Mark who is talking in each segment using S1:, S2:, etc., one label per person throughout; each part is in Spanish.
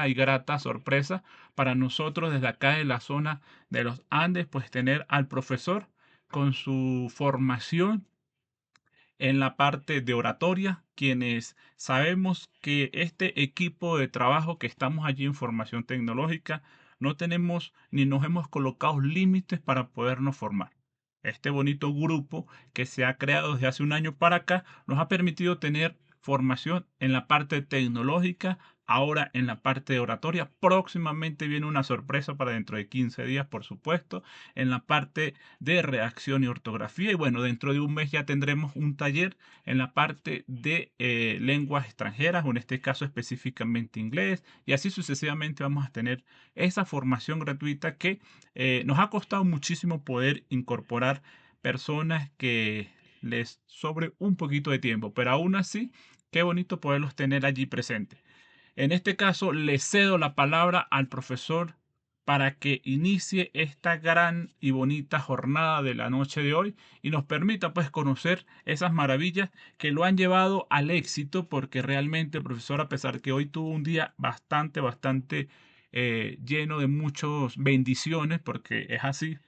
S1: y grata sorpresa para nosotros desde acá de la zona de los Andes, pues tener al profesor con su formación en la parte de oratoria, quienes sabemos que este equipo de trabajo que estamos allí en formación tecnológica, no tenemos ni nos hemos colocado límites para podernos formar. Este bonito grupo que se ha creado desde hace un año para acá nos ha permitido tener formación en la parte tecnológica, ahora en la parte de oratoria. Próximamente viene una sorpresa para dentro de 15 días, por supuesto, en la parte de redacción y ortografía. Y bueno, dentro de un mes ya tendremos un taller en la parte de lenguas extranjeras, o en este caso específicamente inglés, y así sucesivamente vamos a tener esa formación gratuita que nos ha costado muchísimo poder incorporar personas que les sobre un poquito de tiempo, pero aún así, qué bonito poderlos tener allí presentes. En este caso, le cedo la palabra al profesor para que inicie esta gran y bonita jornada de la noche de hoy y nos permita pues conocer esas maravillas que lo han llevado al éxito, porque realmente el profesor, a pesar que hoy tuvo un día bastante lleno de muchas bendiciones, porque es así,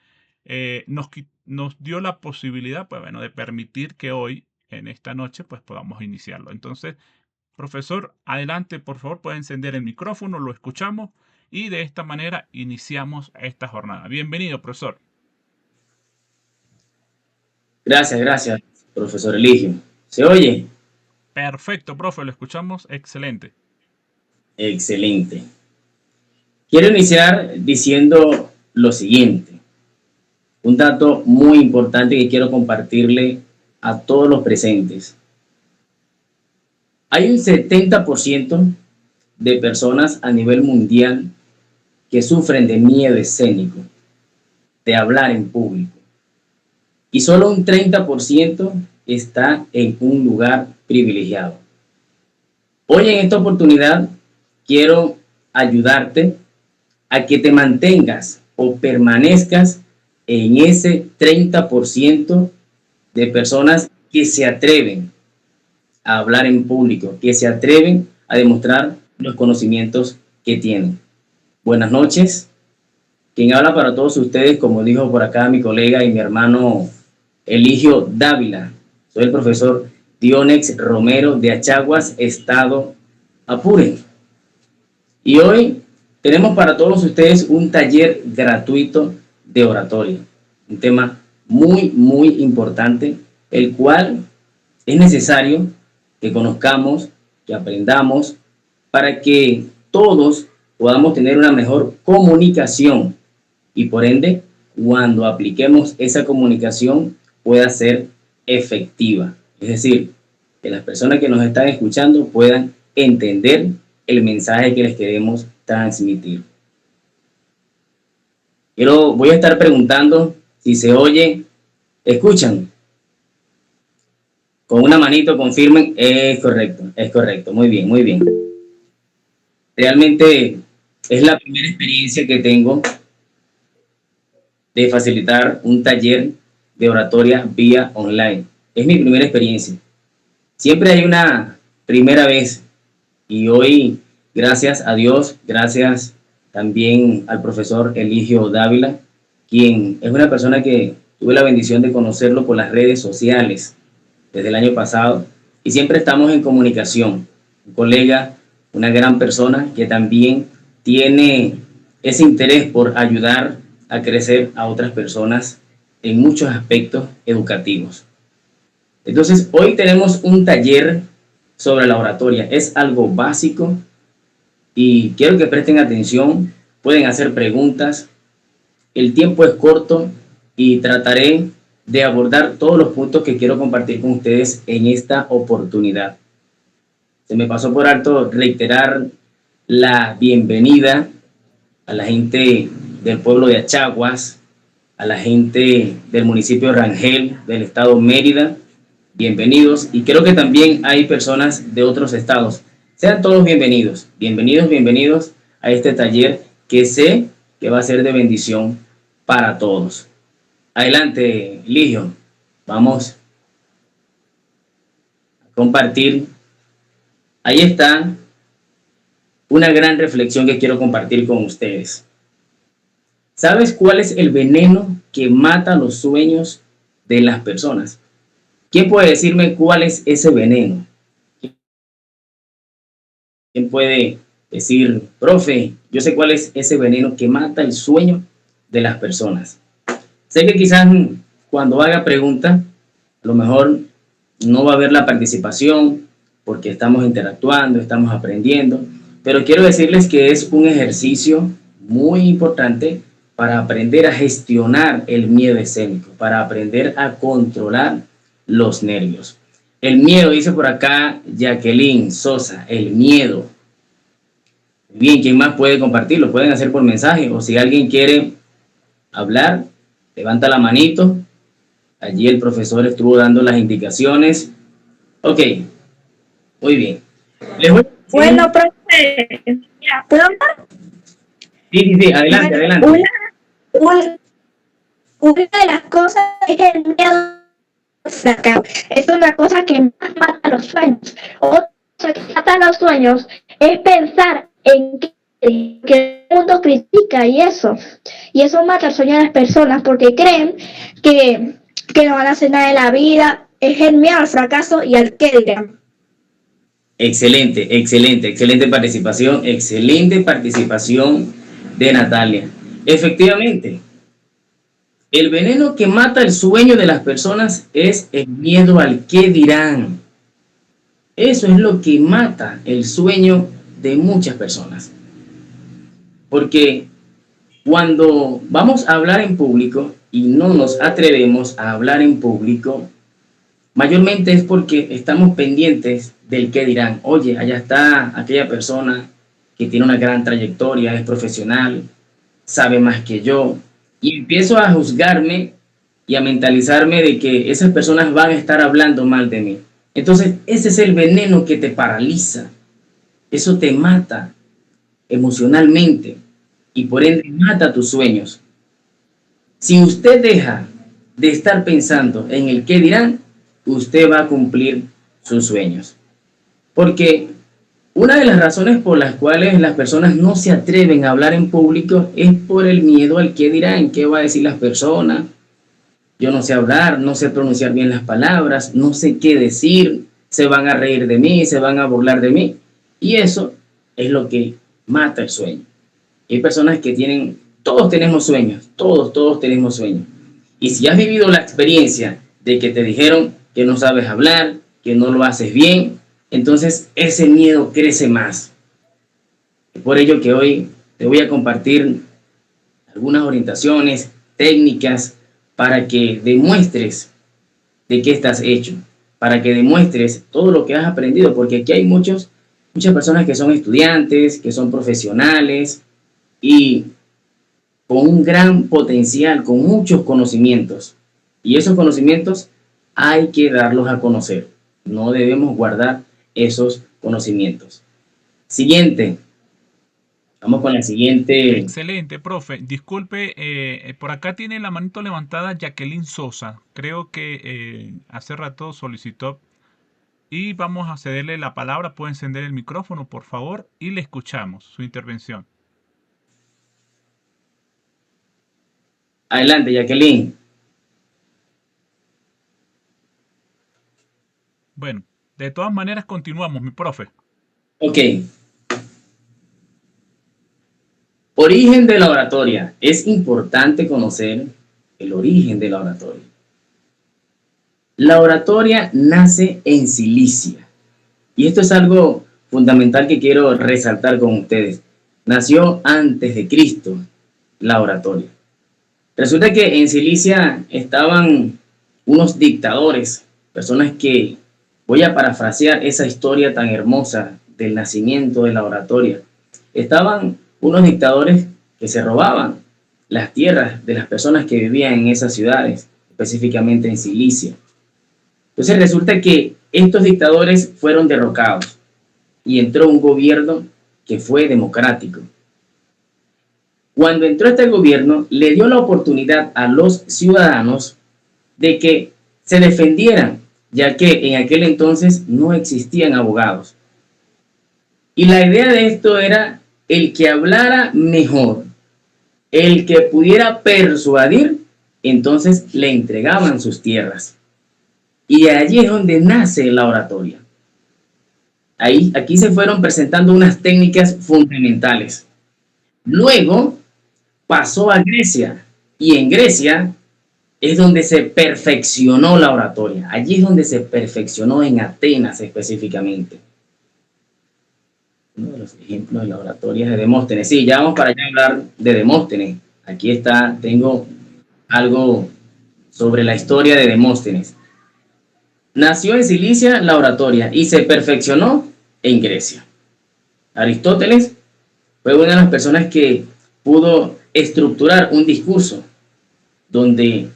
S1: nos dio la posibilidad, pues bueno, de permitir que hoy, en esta noche, pues podamos iniciarlo. Entonces, profesor, adelante, por favor, puede encender el micrófono, lo escuchamos y de esta manera iniciamos esta jornada. Bienvenido, profesor.
S2: Gracias, profesor Eligio. ¿Se oye?
S1: Perfecto, profe, lo escuchamos. Excelente.
S2: Excelente. Quiero iniciar diciendo lo siguiente. Un dato muy importante que quiero compartirle a todos los presentes. Hay un 70% de personas a nivel mundial que sufren de miedo escénico, de hablar en público. Y solo un 30% está en un lugar privilegiado. Hoy en esta oportunidad quiero ayudarte a que te mantengas o permanezcas en ese 30% de personas que se atreven a hablar en público, que se atreven a demostrar los conocimientos que tienen. Buenas noches. Quien habla para todos ustedes, como dijo por acá mi colega y mi hermano Eligio Dávila. Soy el profesor Dionex Romero de Achaguas, Estado Apure. Y hoy tenemos para todos ustedes un taller gratuito de oratoria. Un tema muy importante, el cual es necesario que conozcamos, que aprendamos, para que todos podamos tener una mejor comunicación y por ende, cuando apliquemos esa comunicación pueda ser efectiva. Es decir, que las personas que nos están escuchando puedan entender el mensaje que les queremos transmitir. Voy a estar preguntando si se oye, escuchan. Con una manito confirmen, es correcto, muy bien. Realmente es la primera experiencia que tengo de facilitar un taller de oratoria vía online. Es mi primera experiencia. Siempre hay una primera vez y hoy, gracias a Dios, gracias también al profesor Eligio Dávila, quien es una persona que tuve la bendición de conocerlo por las redes sociales desde el año pasado y siempre estamos en comunicación. Un colega, una gran persona que también tiene ese interés por ayudar a crecer a otras personas en muchos aspectos educativos. Entonces, hoy tenemos un taller sobre la oratoria. Es algo básico y quiero que presten atención. Pueden hacer preguntas. El tiempo es corto y trataré de abordar todos los puntos que quiero compartir con ustedes en esta oportunidad. Se me pasó por alto reiterar la bienvenida a la gente del pueblo de Achaguas, a la gente del municipio de Rangel, del estado Mérida. Bienvenidos, y creo que también hay personas de otros estados. Sean todos bienvenidos a este taller que sé que va a ser de bendición para todos. Adelante, Ligio. Vamos a compartir. Ahí está una gran reflexión que quiero compartir con ustedes. ¿Sabes cuál es el veneno que mata los sueños de las personas? ¿Quién puede decirme cuál es ese veneno? ¿Quién puede decir, profe, yo sé cuál es ese veneno que mata el sueño de las personas? Sé que quizás cuando haga pregunta, a lo mejor no va a haber la participación porque estamos interactuando, estamos aprendiendo, pero quiero decirles que es un ejercicio muy importante para aprender a gestionar el miedo escénico, para aprender a controlar los nervios. El miedo, dice por acá Jacqueline Sosa, el miedo. Bien, ¿quién más puede compartirlo? Pueden hacer por mensaje o si alguien quiere hablar, levanta la manito. Allí el profesor estuvo dando las indicaciones. Ok, muy bien. Les voy a decir...
S3: Bueno, profe, mira, ¿puedo hablar?
S2: Sí, adelante,
S3: Bueno,
S2: adelante.
S3: una de las cosas es el miedo al fracaso. Es una cosa que más mata los sueños. Otra cosa que mata los sueños es pensar en que el mundo critica y eso. Y eso mata el sueño de las personas porque creen que no van a hacer nada en la vida. Es el miedo al fracaso y al qué dirán.
S2: Excelente, excelente participación de Natalia. Efectivamente, el veneno que mata el sueño de las personas es el miedo al qué dirán. Eso es lo que mata el sueño de muchas personas. Porque cuando vamos a hablar en público y no nos atrevemos a hablar en público, mayormente es porque estamos pendientes del qué dirán. Oye, allá está aquella persona que tiene una gran trayectoria, es profesional, sabe más que yo. Y empiezo a juzgarme y a mentalizarme de que esas personas van a estar hablando mal de mí. Entonces, ese es el veneno que te paraliza. Eso te mata emocionalmente y por ende mata tus sueños. Si usted deja de estar pensando en el qué dirán, usted va a cumplir sus sueños. Porque una de las razones por las cuales las personas no se atreven a hablar en público es por el miedo al qué dirán, qué va a decir las personas. Yo no sé hablar, no sé pronunciar bien las palabras, no sé qué decir, se van a reír de mí, se van a burlar de mí. Y eso es lo que mata el sueño. Hay personas que tienen, todos tenemos sueños, todos tenemos sueños. Y si has vivido la experiencia de que te dijeron que no sabes hablar, que no lo haces bien, entonces ese miedo crece más. Es por ello que hoy te voy a compartir algunas orientaciones, técnicas, para que demuestres de qué estás hecho, para que demuestres todo lo que has aprendido, porque aquí hay muchas personas que son estudiantes, que son profesionales y con un gran potencial, con muchos conocimientos. Y esos conocimientos hay que darlos a conocer. No debemos guardar esos conocimientos. Siguiente. Vamos con la siguiente.
S1: Excelente, profe. Disculpe, por acá tiene la manito levantada Jacqueline Sosa. Creo que hace rato solicitó y vamos a cederle la palabra. Puede encender el micrófono, por favor, y le escuchamos su intervención.
S2: Adelante, Jacqueline.
S1: Bueno, de todas maneras continuamos, mi profe.
S2: Ok. Origen de la oratoria. Es importante conocer el origen de la oratoria. La oratoria nace en Cilicia. Y esto es algo fundamental que quiero resaltar con ustedes. Nació antes de Cristo la oratoria. Resulta que en Cilicia estaban unos dictadores, personas que, voy a parafrasear esa historia tan hermosa del nacimiento de la oratoria. Estaban unos dictadores que se robaban las tierras de las personas que vivían en esas ciudades, específicamente en Cilicia. Entonces resulta que estos dictadores fueron derrocados y entró un gobierno que fue democrático. Cuando entró este gobierno, le dio la oportunidad a los ciudadanos de que se defendieran, ya que en aquel entonces no existían abogados. Y la idea de esto era el que hablara mejor, el que pudiera persuadir, entonces le entregaban sus tierras. Y allí es donde nace la oratoria. Aquí se fueron presentando unas técnicas fundamentales. Luego pasó a Grecia, y en Grecia es donde se perfeccionó la oratoria. Allí es donde se perfeccionó, en Atenas específicamente. Uno de los ejemplos de la oratoria es de Demóstenes. Sí, ya vamos para allá a hablar de Demóstenes. Aquí está, tengo algo sobre la historia de Demóstenes. Nació en Cilicia la oratoria y se perfeccionó en Grecia. Aristóteles fue una de las personas que pudo estructurar un discurso donde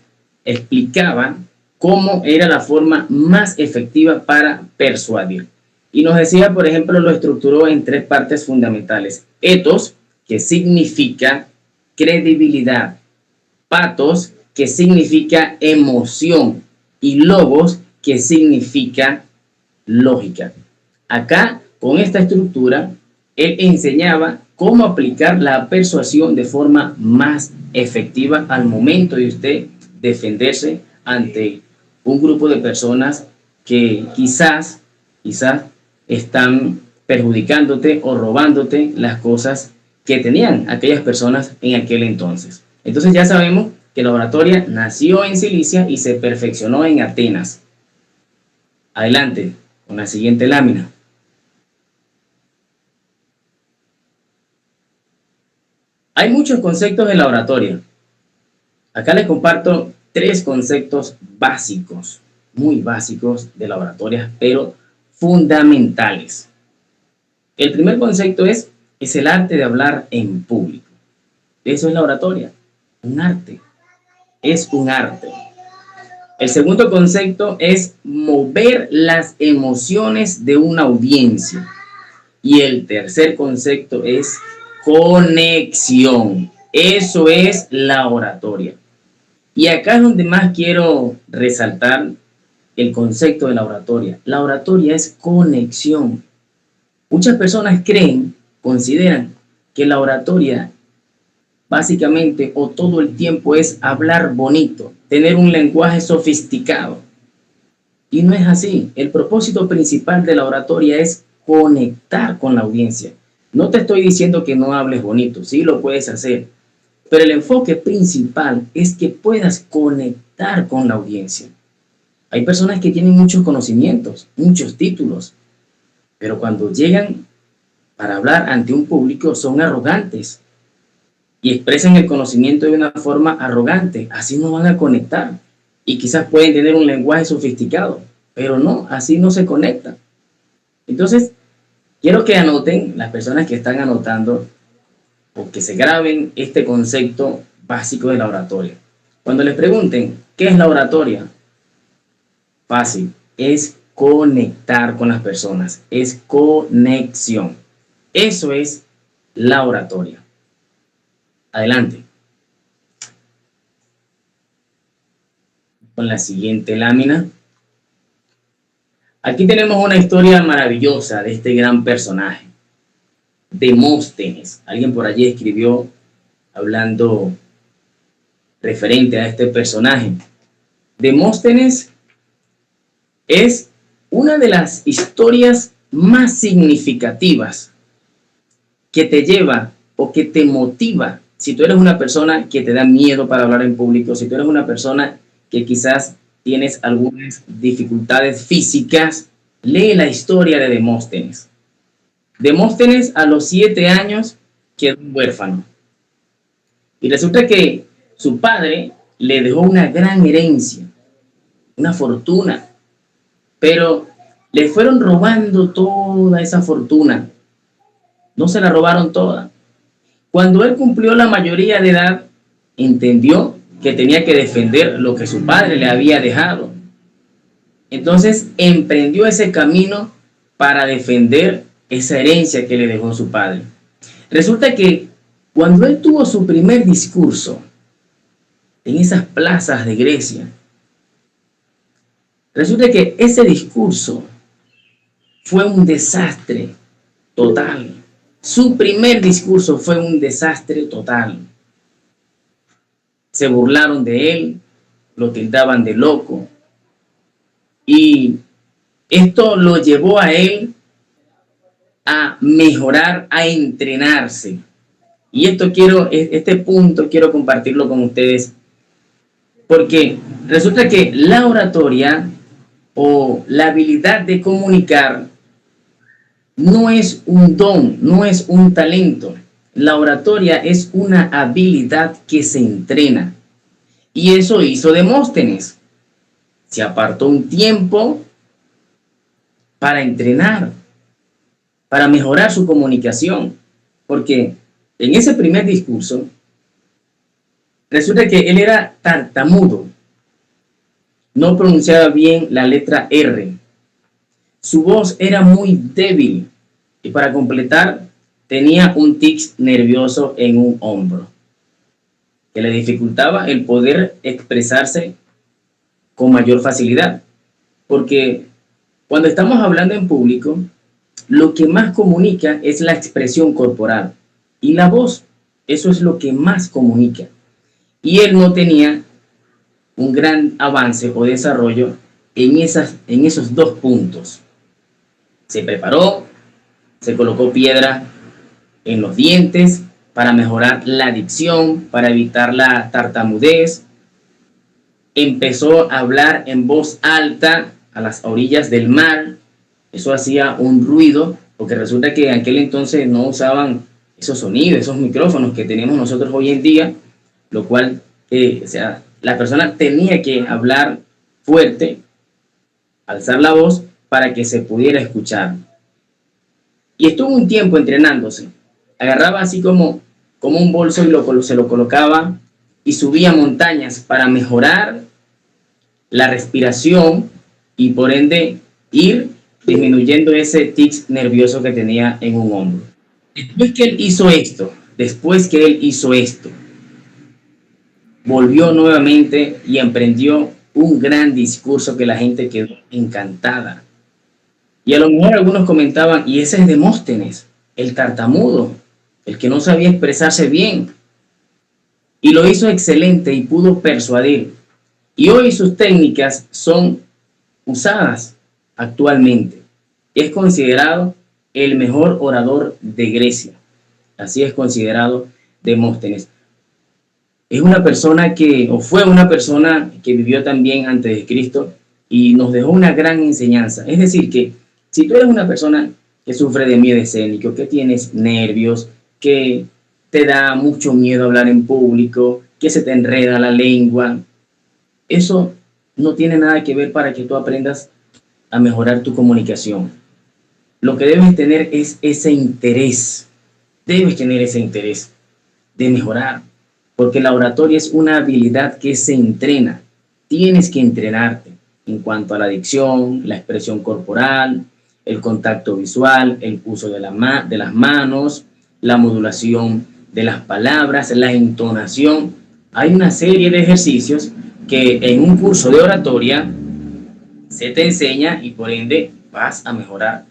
S2: explicaba cómo era la forma más efectiva para persuadir. Y nos decía, por ejemplo, lo estructuró en 3 partes fundamentales. Ethos, que significa credibilidad. Pathos, que significa emoción. Y logos, que significa lógica. Acá, con esta estructura, él enseñaba cómo aplicar la persuasión de forma más efectiva al momento de usted defenderse ante un grupo de personas que quizás están perjudicándote o robándote las cosas que tenían aquellas personas en aquel entonces. Entonces ya sabemos que la oratoria nació en Cilicia y se perfeccionó en Atenas. Adelante con la siguiente lámina. Hay muchos conceptos de la oratoria. Acá les comparto 3 conceptos básicos, muy básicos de la oratoria, pero fundamentales. El primer concepto es el arte de hablar en público. Eso es la oratoria, un arte. Es un arte. El segundo concepto es mover las emociones de una audiencia. Y el tercer concepto es conexión. Eso es la oratoria. Y acá es donde más quiero resaltar el concepto de la oratoria. La oratoria es conexión. Muchas personas consideran que la oratoria básicamente o todo el tiempo es hablar bonito, tener un lenguaje sofisticado. Y no es así. El propósito principal de la oratoria es conectar con la audiencia. No te estoy diciendo que no hables bonito, sí lo puedes hacer, pero el enfoque principal es que puedas conectar con la audiencia. Hay personas que tienen muchos conocimientos, muchos títulos, pero cuando llegan para hablar ante un público son arrogantes y expresan el conocimiento de una forma arrogante. Así no van a conectar y quizás pueden tener un lenguaje sofisticado, pero no, así no se conectan. Entonces, quiero que anoten, las personas que están anotando, o que se graben este concepto básico de la oratoria. Cuando les pregunten, ¿qué es la oratoria? Fácil, es conectar con las personas, es conexión. Eso es la oratoria. Adelante. Con la siguiente lámina. Aquí tenemos una historia maravillosa de este gran personaje, Demóstenes. Alguien por allí escribió hablando referente a este personaje. Demóstenes es una de las historias más significativas que te lleva o que te motiva. Si tú eres una persona que te da miedo para hablar en público, si tú eres una persona que quizás tienes algunas dificultades físicas, lee la historia de Demóstenes. Demóstenes a los 7 años quedó huérfano. Y resulta que su padre le dejó una gran herencia, una fortuna, pero le fueron robando toda esa fortuna. No se la robaron toda. Cuando él cumplió la mayoría de edad, entendió que tenía que defender lo que su padre le había dejado. Entonces emprendió ese camino para defender esa herencia que le dejó su padre. Resulta que cuando él tuvo su primer discurso en esas plazas de Grecia, resulta que ese discurso fue un desastre. total. Su primer discurso fue un desastre total. Se burlaron de él, lo tildaban de loco, y esto lo llevó a él a mejorar, a entrenarse. Y este punto quiero compartirlo con ustedes, porque resulta que la oratoria o la habilidad de comunicar no es un don, no es un talento. La oratoria es una habilidad que se entrena. Y eso hizo Demóstenes. Se apartó un tiempo para entrenar, para mejorar su comunicación. Porque en ese primer discurso, resulta que él era tartamudo. No pronunciaba bien la letra R. Su voz era muy débil y para completar tenía un tic nervioso en un hombro que le dificultaba el poder expresarse con mayor facilidad. Porque cuando estamos hablando en público, lo que más comunica es la expresión corporal y la voz. Eso es lo que más comunica. Y él no tenía un gran avance o desarrollo en esos dos puntos. Se preparó, se colocó piedra en los dientes para mejorar la dicción, para evitar la tartamudez. Empezó a hablar en voz alta a las orillas del mar. Eso hacía un ruido, porque resulta que en aquel entonces no usaban esos sonidos, esos micrófonos que tenemos nosotros hoy en día, lo cual, la persona tenía que hablar fuerte, alzar la voz para que se pudiera escuchar. Y estuvo un tiempo entrenándose. Agarraba así como un bolso y se lo colocaba y subía montañas para mejorar la respiración y por ende ir disminuyendo ese tic nervioso que tenía en un hombro. Después que él hizo esto, volvió nuevamente y emprendió un gran discurso que la gente quedó encantada. Y a lo mejor algunos comentaban, y ese es Demóstenes, el tartamudo, el que no sabía expresarse bien. Y lo hizo excelente y pudo persuadir. Y hoy sus técnicas son usadas actualmente. Es considerado el mejor orador de Grecia. Así es considerado Demóstenes. Es una persona fue una persona que vivió también antes de Cristo y nos dejó una gran enseñanza. Es decir, que si tú eres una persona que sufre de miedo escénico, que tienes nervios, que te da mucho miedo hablar en público, que se te enreda la lengua, eso no tiene nada que ver para que tú aprendas a mejorar tu comunicación. Lo que debes tener es ese interés. Debes tener ese interés de mejorar, porque la oratoria es una habilidad que se entrena. Tienes que entrenarte en cuanto a la dicción, la expresión corporal, el contacto visual, el uso de las manos, la modulación de las palabras, la entonación. Hay una serie de ejercicios que en un curso de oratoria se te enseña y por ende vas a mejorar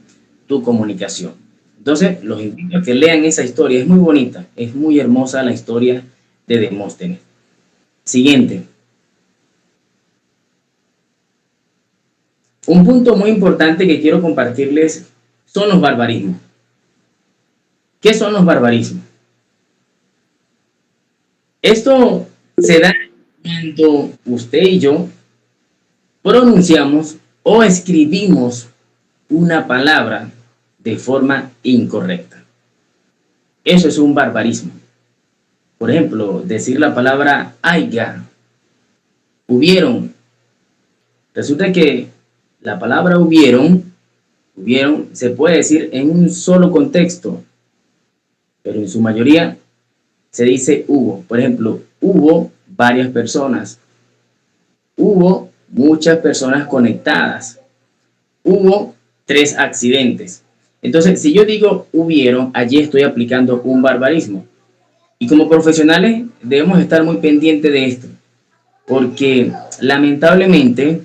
S2: tu comunicación. Entonces, los invito a que lean esa historia. Es muy bonita, es muy hermosa la historia de Demóstenes. Siguiente. Un punto muy importante que quiero compartirles son los barbarismos. ¿Qué son los barbarismos? Esto se da cuando usted y yo pronunciamos o escribimos una palabra de forma incorrecta. Eso es un barbarismo. Por ejemplo, decir la palabra haya, hubieron. Resulta que la palabra hubieron se puede decir en un solo contexto, pero en su mayoría se dice hubo. Por ejemplo, hubo varias personas, hubo muchas personas conectadas, hubo 3 accidentes. Entonces, si yo digo hubieron, allí estoy aplicando un barbarismo. Y como profesionales debemos estar muy pendientes de esto, porque lamentablemente,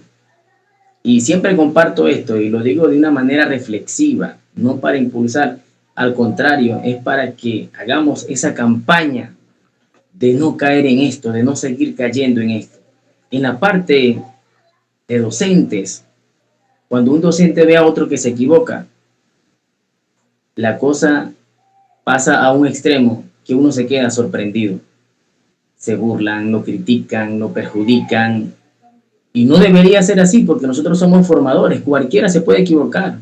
S2: y siempre comparto esto y lo digo de una manera reflexiva, no para impulsar, al contrario, es para que hagamos esa campaña de no caer en esto, de no seguir cayendo en esto. En la parte de docentes, cuando un docente ve a otro que se equivoca, la cosa pasa a un extremo que uno se queda sorprendido. Se burlan, lo critican, lo perjudican. Y no debería ser así porque nosotros somos formadores. Cualquiera se puede equivocar.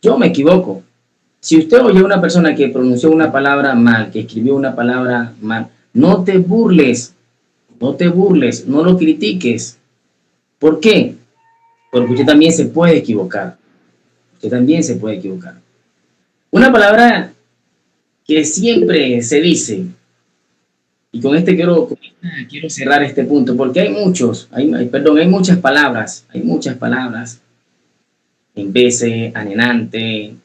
S2: Yo me equivoco. Si usted oye a una persona que pronunció una palabra mal, que escribió una palabra mal, no te burles, no lo critiques. ¿Por qué? Porque usted también se puede equivocar. Usted también se puede equivocar. Una palabra que siempre se dice, y con este quiero cerrar este punto, porque hay muchas palabras, en vez, anenante,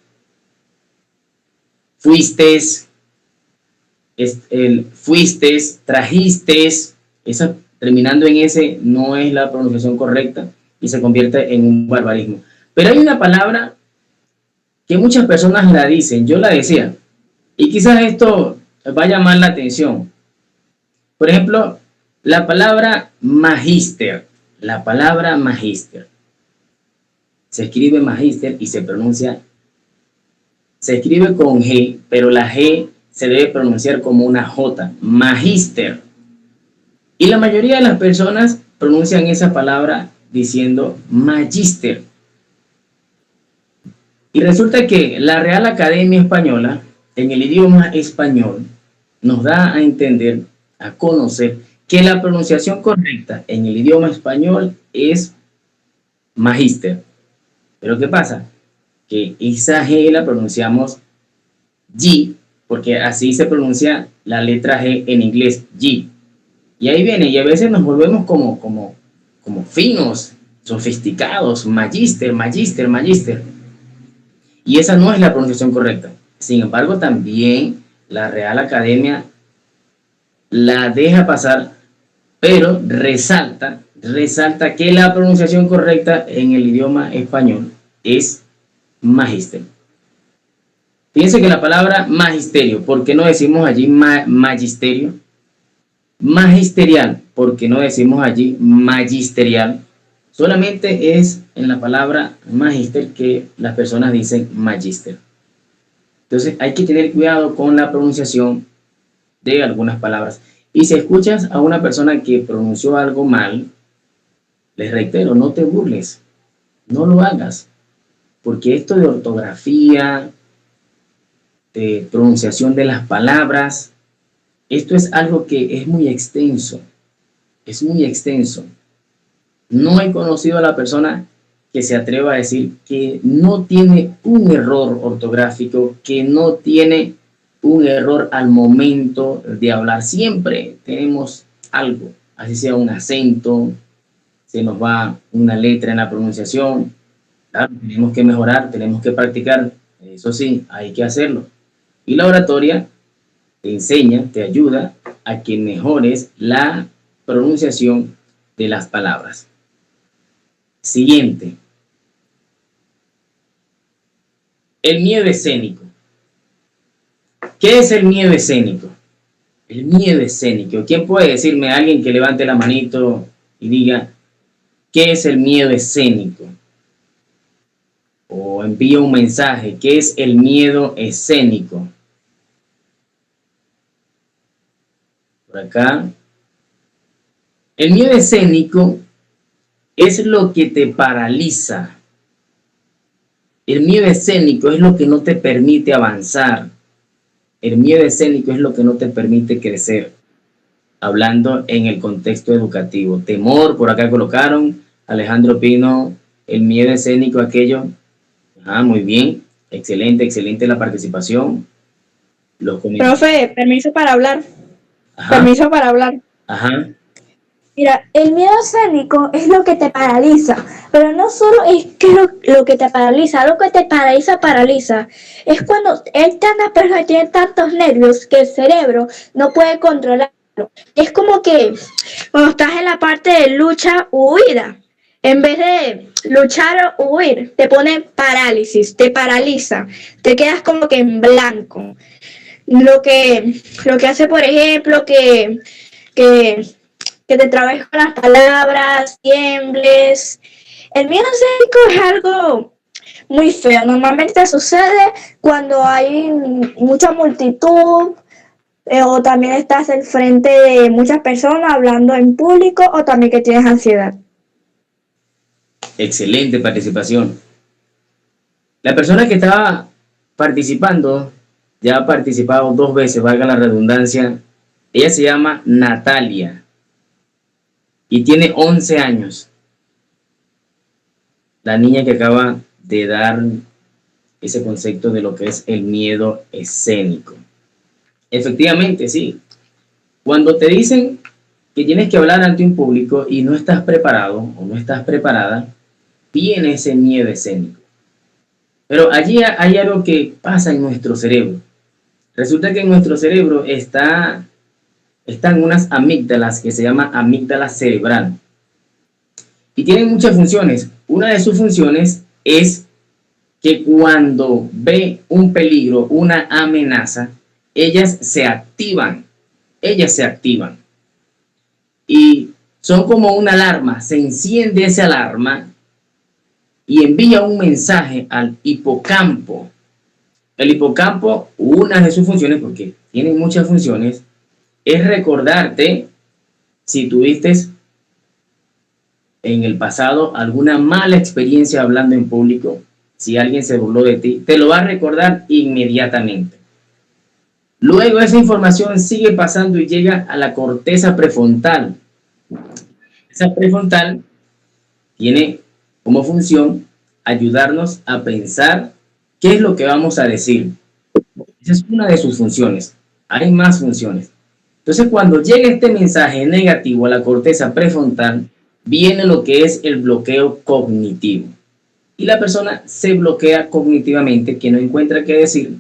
S2: fuistes, trajistes, esa terminando en ese no es la pronunciación correcta y se convierte en un barbarismo. Pero hay una palabra que muchas personas la dicen, yo la decía, y quizás esto va a llamar la atención. Por ejemplo, la palabra magíster. Se escribe magíster y se escribe con G, pero la G se debe pronunciar como una J, magíster. Y la mayoría de las personas pronuncian esa palabra diciendo magíster. Y resulta que la Real Academia Española, en el idioma español, nos da a entender, a conocer, que la pronunciación correcta en el idioma español es magíster. Pero ¿qué pasa? Que esa G la pronunciamos G, porque así se pronuncia la letra G en inglés, G. Y ahí viene, y a veces nos volvemos como finos, sofisticados, magíster. Y esa no es la pronunciación correcta. Sin embargo, también la Real Academia la deja pasar, pero resalta que la pronunciación correcta en el idioma español es magíster. Fíjense que la palabra magisterio, ¿por qué no decimos allí magisterio? Magisterial, ¿por qué no decimos allí magisterial? Solamente es en la palabra magister que las personas dicen magister. Entonces hay que tener cuidado con la pronunciación de algunas palabras. Y si escuchas a una persona que pronunció algo mal, les reitero, no te burles, no lo hagas, porque esto de ortografía, de pronunciación de las palabras, esto es algo que es muy extenso, No he conocido a la persona que se atreva a decir que no tiene un error ortográfico, que no tiene un error al momento de hablar. Siempre tenemos algo, así sea un acento, se nos va una letra en la pronunciación. Claro, tenemos que mejorar, tenemos que practicar, eso sí, hay que hacerlo. Y la oratoria te enseña, te ayuda a que mejores la pronunciación de las palabras. Siguiente. El miedo escénico. ¿Qué es el miedo escénico? El miedo escénico. ¿Quién puede decirme, alguien que levante la manito y diga, ¿qué es el miedo escénico? O envía un mensaje, ¿qué es el miedo escénico? Por acá. El miedo escénico es lo que te paraliza. El miedo escénico es lo que no te permite avanzar. El miedo escénico es lo que no te permite crecer. Hablando en el contexto educativo. Temor, por acá colocaron. Alejandro Pino, el miedo escénico, aquello. Muy bien. Excelente la participación.
S3: Profe, permiso para hablar.
S2: Ajá.
S3: Mira, el miedo escénico es lo que te paraliza, pero no solo es que lo que te paraliza, paraliza. Es cuando una persona tiene tantos nervios que el cerebro no puede controlarlo. Es como que cuando estás en la parte de lucha o huida, En vez de luchar o huir, te pone parálisis, te paraliza, te quedas como que en blanco. Lo que hace, por ejemplo, que, que te trabes con las palabras, tiembles. El miedo escénico es algo muy feo. Normalmente sucede cuando hay mucha multitud, o también estás al frente de muchas personas hablando en público, o también que tienes ansiedad.
S2: Excelente participación. La persona que estaba participando ya ha participado 2 veces, valga la redundancia. Ella se llama Natalia y tiene 11 años. La niña que acaba de dar ese concepto de lo que es el miedo escénico. Efectivamente, sí. Cuando te dicen que tienes que hablar ante un público y no estás preparado o no estás preparada, viene ese miedo escénico. Pero allí hay algo que pasa en nuestro cerebro. Resulta que en nuestro cerebro están unas amígdalas que se llama amígdala cerebral. Y tienen muchas funciones. Una de sus funciones es que cuando ve un peligro, una amenaza, ellas se activan. Ellas se activan. Y son como una alarma. Se enciende esa alarma y envía un mensaje al hipocampo. El hipocampo, una de sus funciones, porque tiene muchas funciones, es recordarte si tuviste en el pasado alguna mala experiencia hablando en público, si alguien se burló de ti, te lo va a recordar inmediatamente. Luego esa información sigue pasando y llega a la corteza prefrontal. Esa prefrontal tiene como función ayudarnos a pensar qué es lo que vamos a decir. Esa es una de sus funciones. Hay más funciones. Entonces, cuando llega este mensaje negativo a la corteza prefrontal, viene lo que es el bloqueo cognitivo. Y la persona se bloquea cognitivamente, que no encuentra qué decir,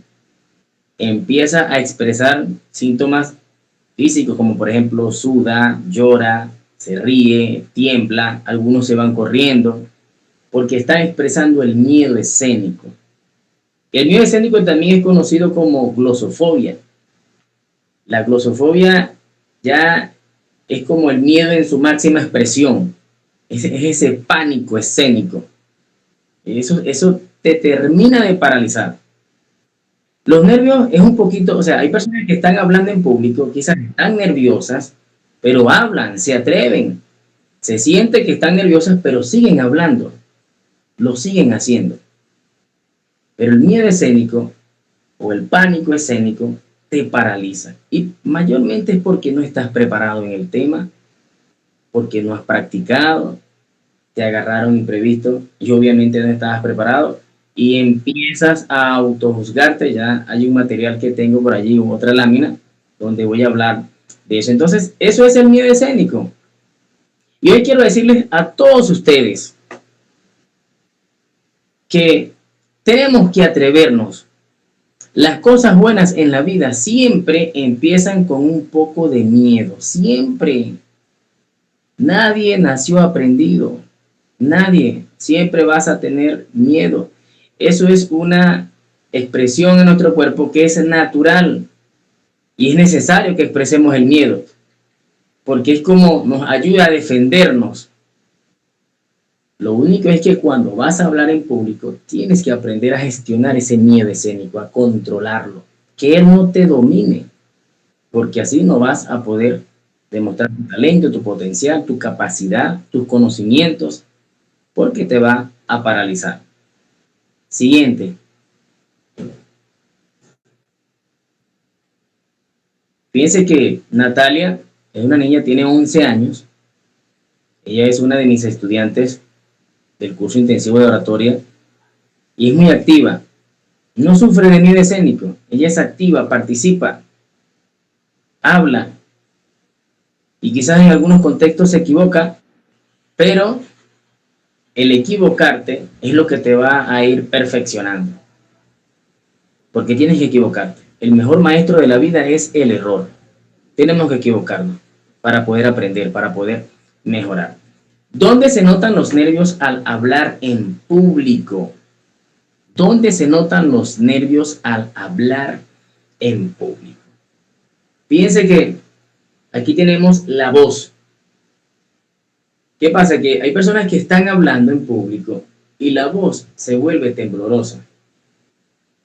S2: empieza a expresar síntomas físicos, como por ejemplo suda, llora, se ríe, tiembla, algunos se van corriendo, porque están expresando el miedo escénico. El miedo escénico también es conocido como glosofobia. La glosofobia ya es como el miedo en su máxima expresión. Es ese pánico escénico. Eso te termina de paralizar. Los nervios es un poquito, o sea, hay personas que están hablando en público, quizás están nerviosas, pero hablan, se atreven. Se siente que están nerviosas, pero siguen hablando. Lo siguen haciendo. Pero el miedo escénico o el pánico escénico te paraliza. Y mayormente es porque no estás preparado en el tema, porque no has practicado, te agarraron imprevisto y obviamente no estabas preparado y empiezas a autojuzgarte. Ya hay un material que tengo por allí, otra lámina, donde voy a hablar de eso. Entonces, eso es el miedo escénico. Y hoy quiero decirles a todos ustedes que tenemos que atrevernos. Las cosas buenas en la vida siempre empiezan con un poco de miedo. Siempre. Nadie nació aprendido. Nadie. Siempre vas a tener miedo. Eso es una expresión en nuestro cuerpo que es natural. Y es necesario que expresemos el miedo. Porque es como nos ayuda a defendernos. Lo único es que cuando vas a hablar en público, tienes que aprender a gestionar ese miedo escénico, a controlarlo, que él no te domine, porque así no vas a poder demostrar tu talento, tu potencial, tu capacidad, tus conocimientos, porque te va a paralizar. Siguiente. Fíjense que Natalia es una niña, tiene 11 años. Ella es una de mis estudiantes del curso intensivo de oratoria y es muy activa. No sufre de miedo escénico. Ella es activa, participa, habla y quizás en algunos contextos se equivoca, pero el equivocarte es lo que te va a ir perfeccionando. Porque tienes que equivocarte. El mejor maestro de la vida es el error. Tenemos que equivocarnos para poder aprender, para poder mejorar. ¿Dónde se notan los nervios al hablar en público? ¿Dónde se notan los nervios al hablar en público? Fíjense que aquí tenemos la voz. ¿Qué pasa? Que hay personas que están hablando en público y la voz se vuelve temblorosa.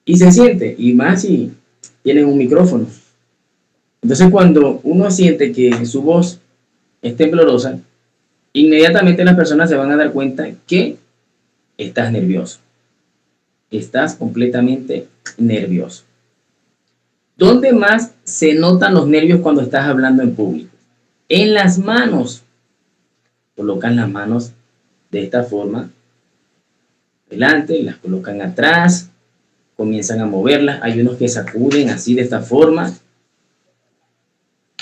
S2: Y se siente, y más si tienen un micrófono. Entonces cuando uno siente que su voz es temblorosa, inmediatamente las personas se van a dar cuenta que estás nervioso. Estás completamente nervioso. ¿Dónde más se notan los nervios cuando estás hablando en público? En las manos. Colocan las manos de esta forma, delante, las colocan atrás, comienzan a moverlas. Hay unos que sacuden así de esta forma.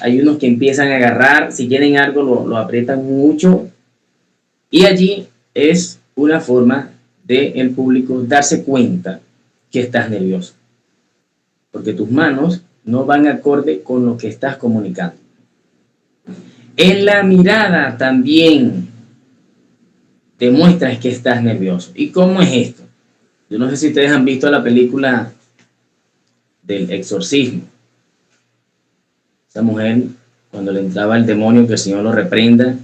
S2: Hay unos que empiezan a agarrar, si quieren algo lo aprietan mucho. Y allí es una forma de el público darse cuenta que estás nervioso. Porque tus manos no van acorde con lo que estás comunicando. En la mirada también te muestras que estás nervioso. ¿Y cómo es esto? Yo no sé si ustedes han visto la película del exorcismo. Esa mujer, cuando le entraba el demonio, que el Señor lo reprenda,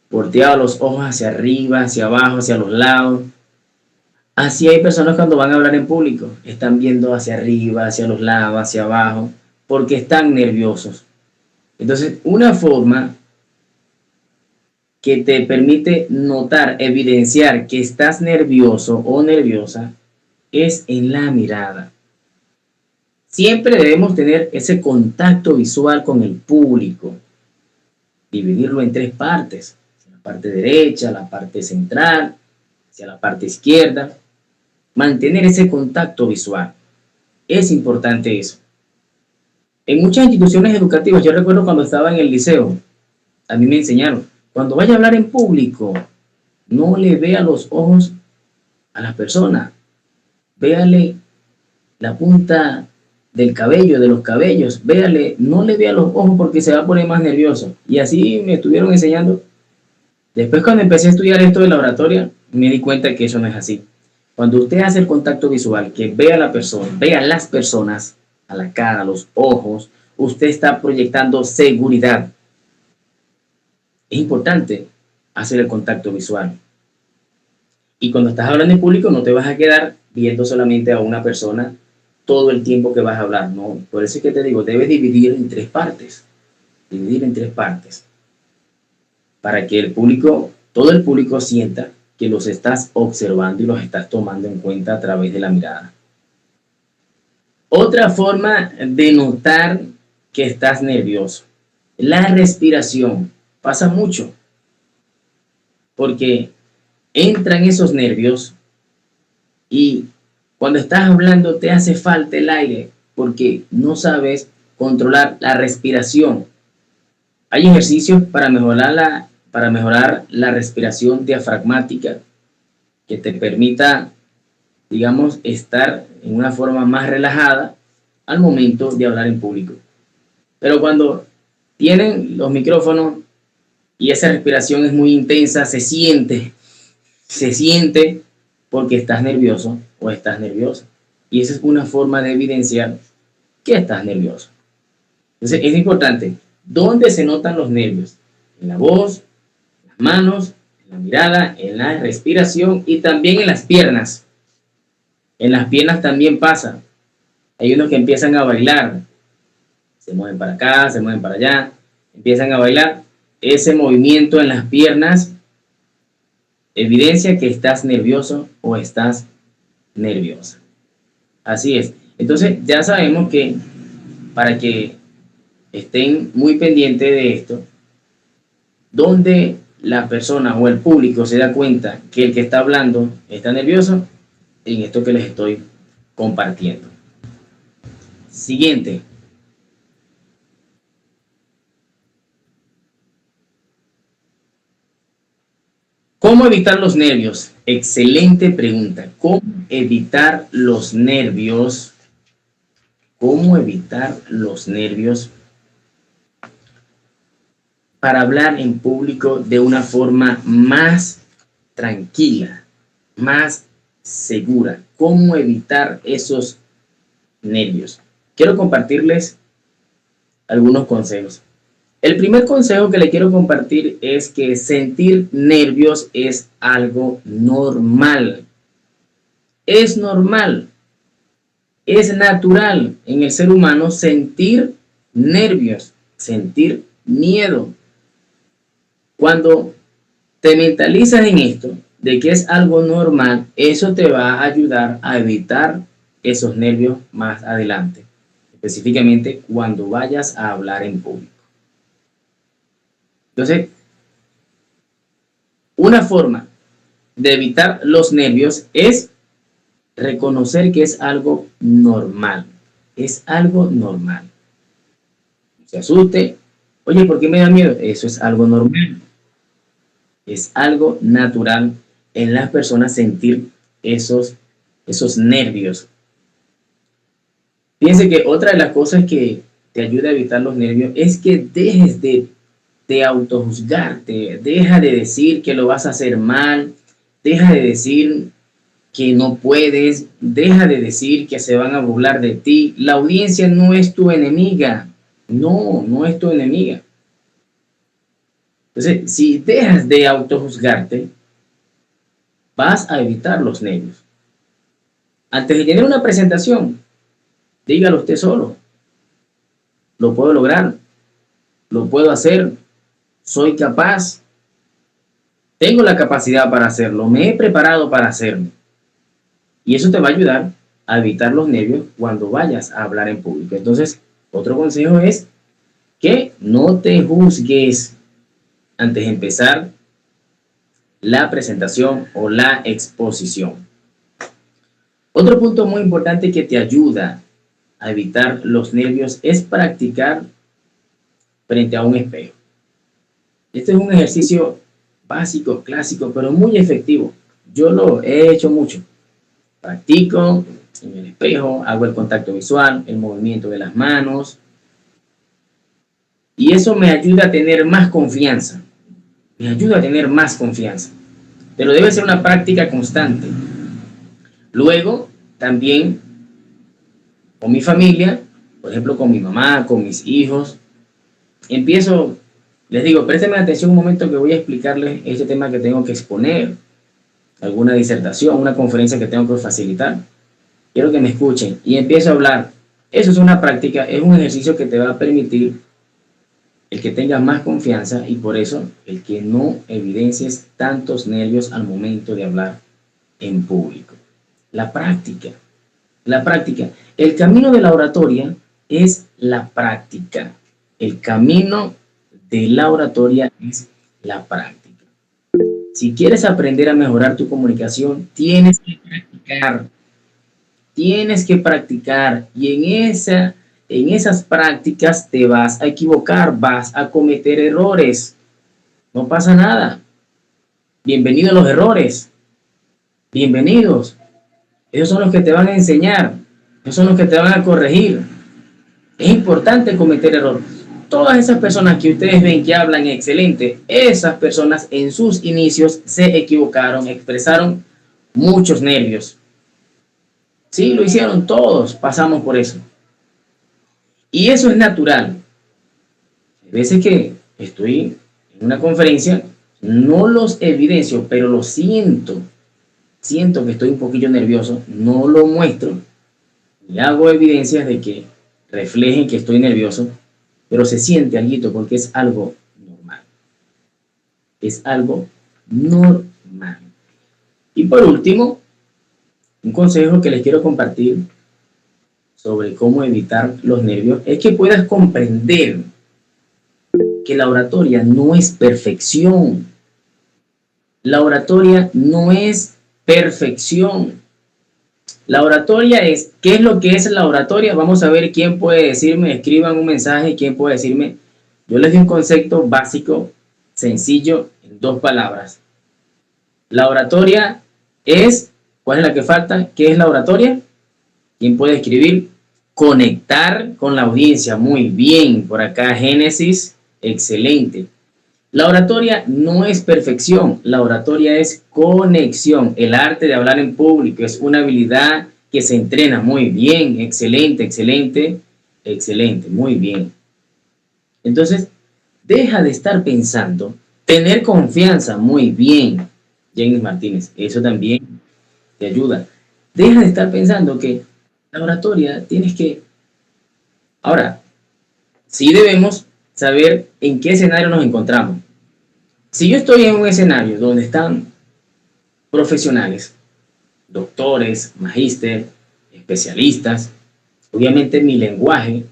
S2: volteaba los ojos hacia arriba, hacia abajo, hacia los lados. Así hay personas cuando van a hablar en público, están viendo hacia arriba, hacia los lados, hacia abajo, porque están nerviosos. Entonces, una forma que te permite notar, evidenciar que estás nervioso o nerviosa es en la mirada. Siempre debemos tener ese contacto visual con el público, dividirlo en tres partes, la parte derecha, la parte central, hacia la parte izquierda, mantener ese contacto visual. Es importante eso. En muchas instituciones educativas, yo recuerdo cuando estaba en el liceo, a mí me enseñaron, cuando vaya a hablar en público, no le vea los ojos a las personas, véale la punta del cabello, de los cabellos, véale, no le vea los ojos porque se va a poner más nervioso. Y así me estuvieron enseñando. Después cuando empecé a estudiar esto de la oratoria, me di cuenta que eso no es así. Cuando usted hace el contacto visual, que vea a la persona, vea a las personas, a la cara, a los ojos, usted está proyectando seguridad. Es importante hacer el contacto visual. Y cuando estás hablando en público, no te vas a quedar viendo solamente a una persona todo el tiempo que vas a hablar, ¿no? Por eso es que te digo, debes dividir en tres partes. Dividir en tres partes. Para que el público, todo el público sienta que los estás observando y los estás tomando en cuenta a través de la mirada. Otra forma de notar que estás nervioso, la respiración. Pasa mucho, porque entran esos nervios y cuando estás hablando te hace falta el aire porque no sabes controlar la respiración. Hay ejercicios para mejorar la respiración diafragmática que te permita, digamos, estar en una forma más relajada al momento de hablar en público. Pero cuando tienen los micrófonos y esa respiración es muy intensa, se siente porque estás nervioso o estás nerviosa. Y esa es una forma de evidenciar que estás nervioso. Entonces es importante, ¿dónde se notan los nervios? En la voz, en las manos, en la mirada, en la respiración y también en las piernas. En las piernas también pasa. Hay unos que empiezan a bailar, se mueven para acá, se mueven para allá, empiezan a bailar. Ese movimiento en las piernas evidencia que estás nervioso o estás nerviosa. Así es. Entonces ya sabemos que para que estén muy pendientes de esto, donde la persona o el público se da cuenta que el que está hablando está nervioso, en esto que les estoy compartiendo. Siguiente. ¿Cómo evitar los nervios? Excelente pregunta. ¿Cómo evitar los nervios? ¿Cómo evitar los nervios? para hablar en público de una forma más tranquila, más segura? ¿Cómo evitar esos nervios? Quiero compartirles algunos consejos. El primer consejo que le quiero compartir es que sentir nervios es algo normal. Es normal, es natural en el ser humano sentir nervios, sentir miedo. Cuando te mentalizas en esto, de que es algo normal, eso te va a ayudar a evitar esos nervios más adelante, específicamente cuando vayas a hablar en público. Entonces, una forma de evitar los nervios es reconocer que es algo normal. Es algo normal. No se asuste. Oye, ¿por qué me da miedo? Eso es algo normal. Es algo natural en las personas sentir esos nervios. Fíjense que otra de las cosas que te ayuda a evitar los nervios es que dejes de autojuzgarte. Deja de decir que lo vas a hacer mal. Deja de decir que no puedes. Deja de decir que se van a burlar de ti. La audiencia no es tu enemiga. No, no es tu enemiga. Entonces, si dejas de autojuzgarte, vas a evitar los nervios. Antes de tener una presentación, dígalo usted solo. Lo puedo lograr. Lo puedo hacer. Soy capaz. Tengo la capacidad para hacerlo. Me he preparado para hacerlo. Y eso te va a ayudar a evitar los nervios cuando vayas a hablar en público. Entonces, otro consejo es que no te juzgues antes de empezar la presentación o la exposición. Otro punto muy importante que te ayuda a evitar los nervios es practicar frente a un espejo. Este es un ejercicio básico, clásico, pero muy efectivo. Yo lo he hecho mucho. Practico en el espejo, hago el contacto visual, el movimiento de las manos. Y eso me ayuda a tener más confianza. Me ayuda a tener más confianza. Pero debe ser una práctica constante. Luego, también con mi familia, por ejemplo, con mi mamá, con mis hijos, empiezo, les digo, préstenme atención un momento que voy a explicarles este tema que tengo que exponer, alguna disertación, una conferencia que tengo que facilitar. Quiero que me escuchen y empiezo a hablar. Eso es una práctica, es un ejercicio que te va a permitir el que tengas más confianza y por eso el que no evidencies tantos nervios al momento de hablar en público. La práctica. La práctica. El camino de la oratoria es la práctica. El camino de la oratoria es la práctica. Si quieres aprender a mejorar tu comunicación, tienes que practicar. Tienes que practicar y en esas prácticas te vas a equivocar, vas a cometer errores. No pasa nada. Bienvenidos a los errores. Bienvenidos. Esos son los que te van a enseñar. Esos son los que te van a corregir. Es importante cometer errores. Todas esas personas que ustedes ven que hablan excelente, esas personas en sus inicios se equivocaron, expresaron muchos nervios. Sí, lo hicieron todos, pasamos por eso. Y eso es natural. A veces que estoy en una conferencia, no los evidencio, pero lo siento. Siento que estoy un poquillo nervioso, no lo muestro. Y hago evidencias de que reflejen que estoy nervioso, pero se siente algo porque es algo normal. Es algo normal. Y por último, un consejo que les quiero compartir sobre cómo evitar los nervios es que puedas comprender que la oratoria no es perfección. La oratoria no es perfección. La oratoria es, ¿qué es lo que es la oratoria? Vamos a ver quién puede decirme, escriban un mensaje, quién puede decirme. Yo les doy un concepto básico, sencillo, en 2 palabras. La oratoria es, ¿cuál es la que falta? ¿Qué es la oratoria? ¿Quién puede escribir? Conectar con la audiencia. Muy bien, por acá Génesis, excelente. La oratoria no es perfección, la oratoria es conexión. El arte de hablar en público es una habilidad que se entrena muy bien, excelente, excelente, excelente, muy bien. Entonces, deja de estar pensando, tener confianza, muy bien, James Martínez, eso también te ayuda. Deja de estar pensando que la oratoria tienes que... Ahora, sí debemos saber en qué escenario nos encontramos. Si yo estoy en un escenario donde están profesionales, doctores, magíster, especialistas, obviamente mi lenguaje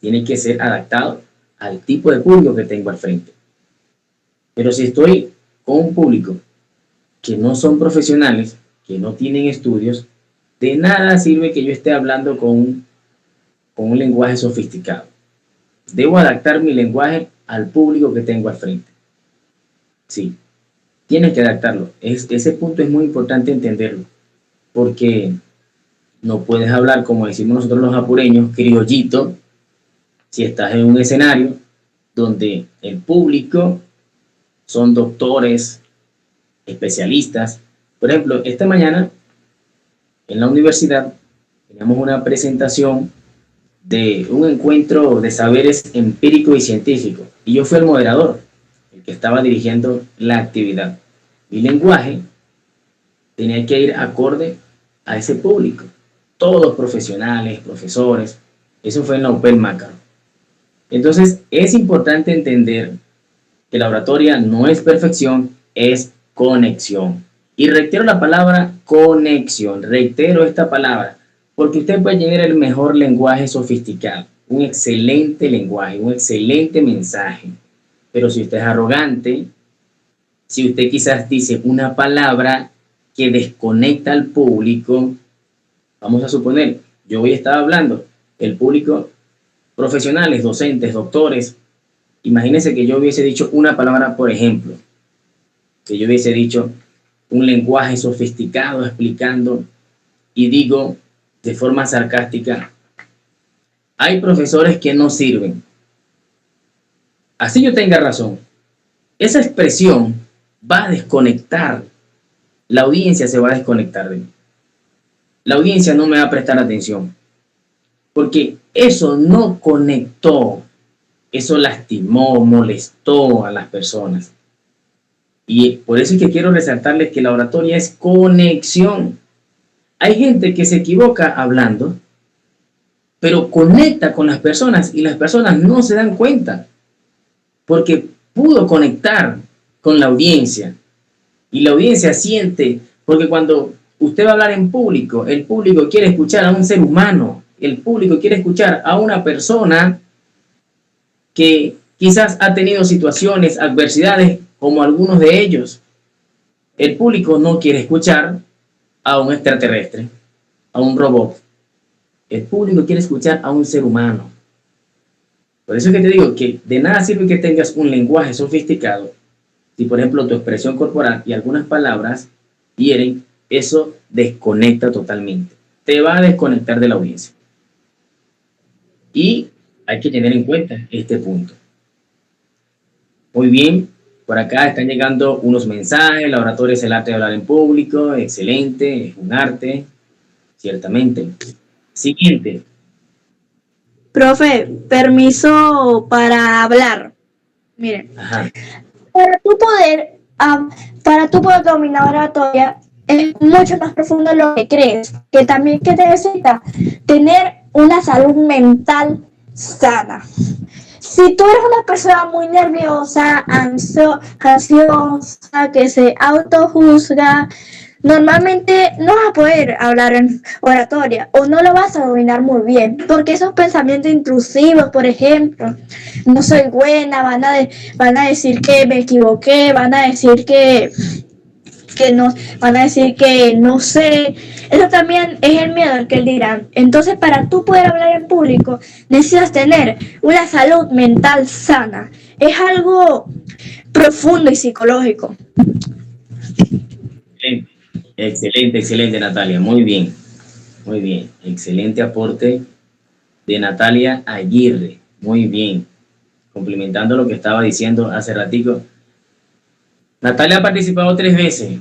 S2: tiene que ser adaptado al tipo de público que tengo al frente. Pero si estoy con un público que no son profesionales, que no tienen estudios, de nada sirve que yo esté hablando con un lenguaje sofisticado. Debo adaptar mi lenguaje al público que tengo al frente. Sí, tienes que adaptarlo. Ese punto es muy importante entenderlo, porque no puedes hablar, como decimos nosotros los apureños, criollito, si estás en un escenario donde el público son doctores, especialistas. Por ejemplo, esta mañana en la universidad teníamos una presentación de un encuentro de saberes empírico y científico, y yo fui el moderador, el que estaba dirigiendo la actividad. Mi lenguaje tenía que ir acorde a ese público, todos profesionales, profesores. Eso fue en la Open Macaro. Entonces es importante entender que la oratoria no es perfección, es conexión. Y reitero la palabra conexión, reitero esta palabra, porque usted puede tener el mejor lenguaje sofisticado, un excelente lenguaje, un excelente mensaje, pero si usted es arrogante, si usted quizás dice una palabra que desconecta al público, vamos a suponer, yo hoy estaba hablando, el público, profesionales, docentes, doctores, imagínense que yo hubiese dicho una palabra, por ejemplo, que yo hubiese dicho un lenguaje sofisticado explicando y digo de forma sarcástica, hay profesores que no sirven. Así yo tenga razón. Esa expresión va a desconectar, la audiencia se va a desconectar de mí. La audiencia no me va a prestar atención, porque eso no conectó, eso lastimó, molestó a las personas. Y por eso es que quiero resaltarles que la oratoria es conexión. Hay gente que se equivoca hablando, pero conecta con las personas y las personas no se dan cuenta, porque pudo conectar con la audiencia y la audiencia siente, porque cuando usted va a hablar en público, el público quiere escuchar a un ser humano, el público quiere escuchar a una persona que quizás ha tenido situaciones, adversidades, como algunos de ellos. El público no quiere escuchar a un extraterrestre, a un robot. El público quiere escuchar a un ser humano. Por eso es que te digo que de nada sirve que tengas un lenguaje sofisticado si, por ejemplo, tu expresión corporal y algunas palabras hieren, eso desconecta totalmente. Te va a desconectar de la audiencia. Y hay que tener en cuenta este punto. Muy bien, por acá están llegando unos mensajes. La oratoria es el arte de hablar en público. Excelente, es un arte, ciertamente. Siguiente.
S3: Profe, permiso para hablar. Miren,
S2: Ajá.
S3: para tu poder, para tu poder dominar oratoria es mucho más profundo de lo que crees, que también que necesitas tener una salud mental sana. Si tú eres una persona muy nerviosa, ansiosa, que se autojuzga, normalmente no vas a poder hablar en oratoria o no lo vas a dominar muy bien, porque esos pensamientos intrusivos, por ejemplo, no soy buena, van a decir que me equivoqué, van a decir que no, van a decir que no sé. Eso también es el miedo al que él dirán. Entonces, para tú poder hablar en público, necesitas tener una salud mental sana. Es algo profundo y psicológico.
S2: Excelente, excelente, Natalia. Muy bien, muy bien. Excelente aporte de Natalia Aguirre. Muy bien. Complementando lo que estaba diciendo hace ratico. Natalia ha participado 3 veces.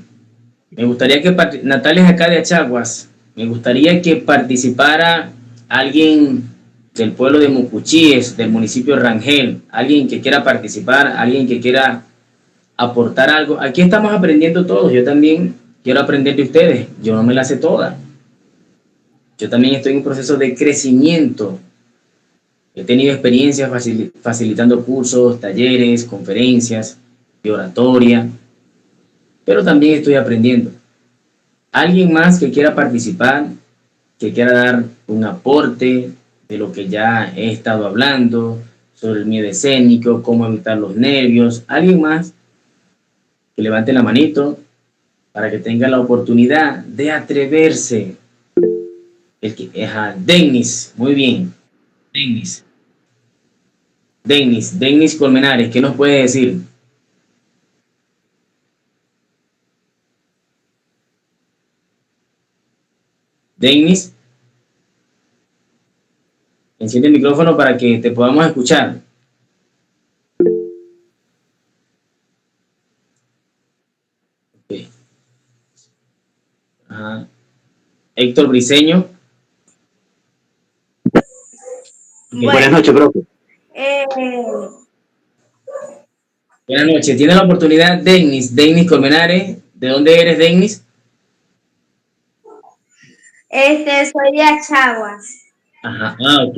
S2: Me gustaría que Natalia es acá de Achaguas. Me gustaría que participara alguien del pueblo de Mucuchíes, del municipio de Rangel, alguien que quiera participar, alguien que quiera aportar algo. Aquí estamos aprendiendo todos. Yo también quiero aprender de ustedes. Yo no me la sé toda. Yo también estoy en un proceso de crecimiento. He tenido experiencias facilitando cursos, talleres, conferencias de oratoria, pero también estoy aprendiendo. Alguien más que quiera participar, que quiera dar un aporte de lo que ya he estado hablando, sobre el miedo escénico, cómo evitar los nervios. Alguien más que levante la manito para que tenga la oportunidad de atreverse. Denis, muy bien. Denis Colmenares, ¿qué nos puede decir? Denis, enciende el micrófono para que te podamos escuchar. Okay. Héctor Briceño.
S4: Okay. Buenas noches, profe.
S2: Buenas noches. Tiene la oportunidad Denis Colmenares. ¿De dónde eres, Denis?
S4: Soy de Achaguas.
S2: Ajá, ok.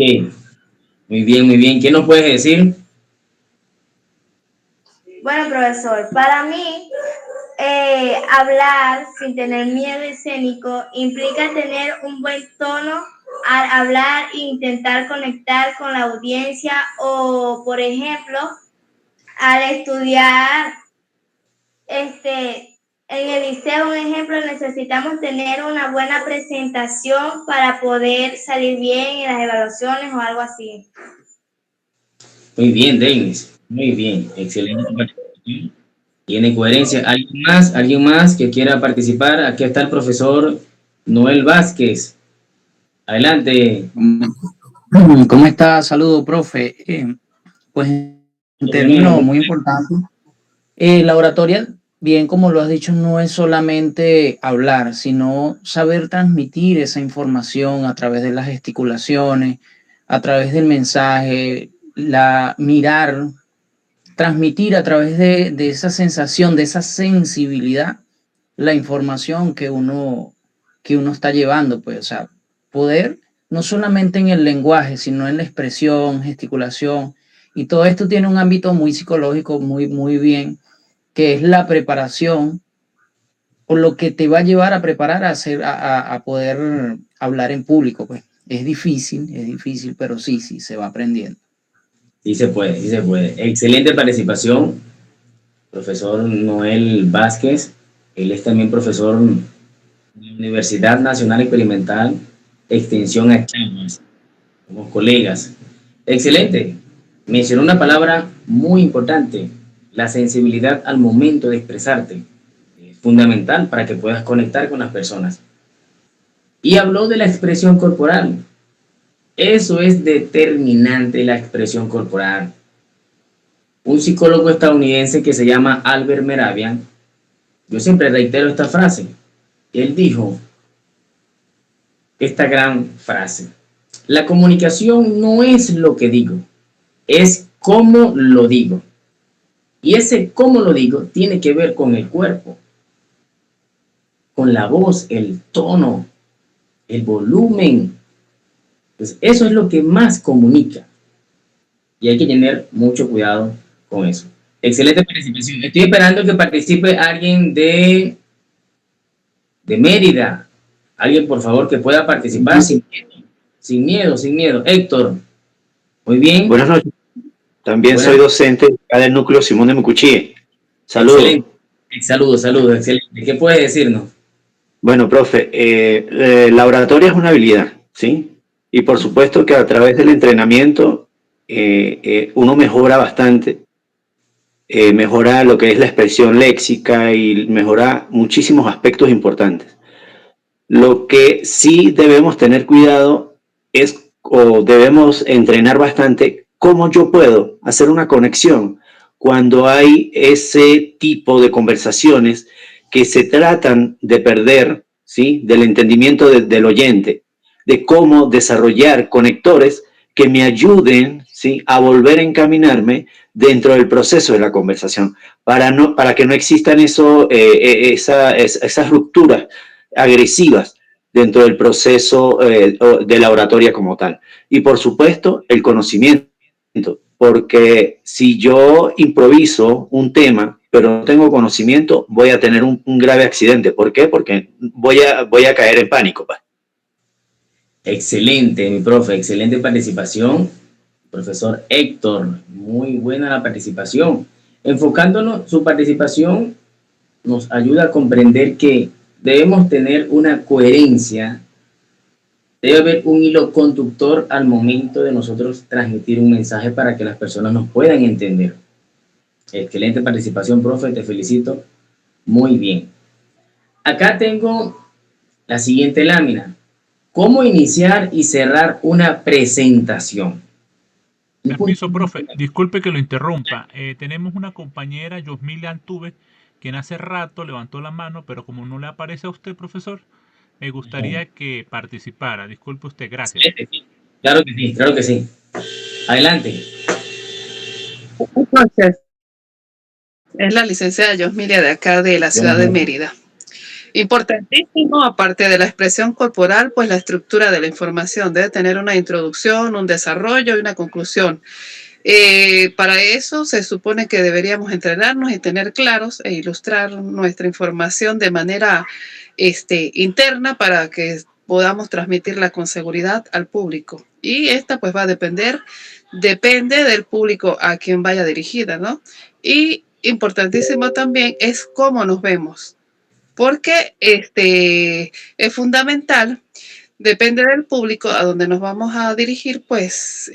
S2: Muy bien, muy bien. ¿Qué nos puedes decir?
S4: Bueno, profesor, para mí, hablar sin tener miedo escénico implica tener un buen tono al hablar e intentar conectar con la audiencia o, por ejemplo, al estudiar en el liceo, un ejemplo, necesitamos tener una buena presentación para poder salir bien en las evaluaciones o algo así.
S2: Muy bien, Denis. Muy bien. Excelente participación. Tiene coherencia. ¿Alguien más que quiera participar? Aquí está el profesor Noel Vázquez. Adelante.
S5: ¿Cómo está? Saludo, profe. Pues en términos muy importantes, la oratoria, bien como lo has dicho, no es solamente hablar, sino saber transmitir esa información a través de las gesticulaciones, a través del mensaje, mirar, transmitir a través de esa sensación, de esa sensibilidad, la información que uno está llevando, pues, o sea, poder no solamente en el lenguaje, sino en la expresión, gesticulación, y todo esto tiene un ámbito muy psicológico, muy bien, que es la preparación, o lo que te va a llevar a preparar a poder hablar en público, pues. Es difícil, pero sí, se va aprendiendo.
S2: Sí se puede, sí se puede. Excelente participación, profesor Noel Vázquez. Él es también profesor de la Universidad Nacional Experimental Extensión Achaguas. Somos colegas. Excelente. Mencionó una palabra muy importante, la sensibilidad al momento de expresarte. Es fundamental para que puedas conectar con las personas. Y habló de la expresión corporal. Eso es determinante, la expresión corporal. Un psicólogo estadounidense que se llama Albert Mehrabian, yo siempre reitero esta frase, él dijo esta gran frase: la comunicación no es lo que digo, es cómo lo digo. Y ese cómo lo digo tiene que ver con el cuerpo, con la voz, el tono, el volumen. Pues eso es lo que más comunica. Y hay que tener mucho cuidado con eso. Excelente participación. Estoy esperando que participe alguien de Mérida. Alguien, por favor, que pueda participar sin miedo. Héctor. Muy bien.
S6: Buenas noches. También soy docente acá del núcleo Simón de Mucuchíe. Saludos.
S2: Saludos, excelente. ¿Qué puedes decirnos?
S6: Bueno, profe, la oratoria es una habilidad, ¿sí? Y por supuesto que a través del entrenamiento uno mejora bastante, mejora lo que es la expresión léxica y mejora muchísimos aspectos importantes. Lo que sí debemos tener cuidado o debemos entrenar bastante, cómo yo puedo hacer una conexión cuando hay ese tipo de conversaciones que se tratan de perder, ¿sí? Del entendimiento del oyente, de cómo desarrollar conectores que me ayuden, ¿sí? A volver a encaminarme dentro del proceso de la conversación, para que no existan esas rupturas agresivas dentro del proceso de la oratoria como tal. Y por supuesto, el conocimiento, porque si yo improviso un tema, pero no tengo conocimiento, voy a tener un grave accidente. ¿Por qué? Porque voy a caer en pánico. Pues.
S2: Excelente, mi profe, excelente participación. Profesor Héctor, muy buena la participación. Enfocándonos, su participación nos ayuda a comprender que debemos tener una coherencia, debe haber un hilo conductor al momento de nosotros transmitir un mensaje para que las personas nos puedan entender. Excelente participación, profe, te felicito. Muy bien. Acá tengo la siguiente lámina. ¿Cómo iniciar y cerrar una presentación?
S1: Permiso, profe. Disculpe que lo interrumpa. Tenemos una compañera, Yosmilia Altuve, quien hace rato levantó la mano, pero como no le aparece a usted, profesor, me gustaría que participara. Disculpe usted, gracias.
S2: Claro que sí, claro que sí. Adelante.
S7: Entonces, es la licenciada Yosmilia de acá de la ciudad de Mérida. Importantísimo, aparte de la expresión corporal, pues la estructura de la información debe tener una introducción, un desarrollo y una conclusión. Para eso se supone que deberíamos entrenarnos y tener claros e ilustrar nuestra información de manera interna para que podamos transmitirla con seguridad al público. Y esta pues va a depende del público a quien vaya dirigida, ¿no? Y importantísimo también es cómo nos vemos, porque es fundamental. Depende del público a donde nos vamos a dirigir, pues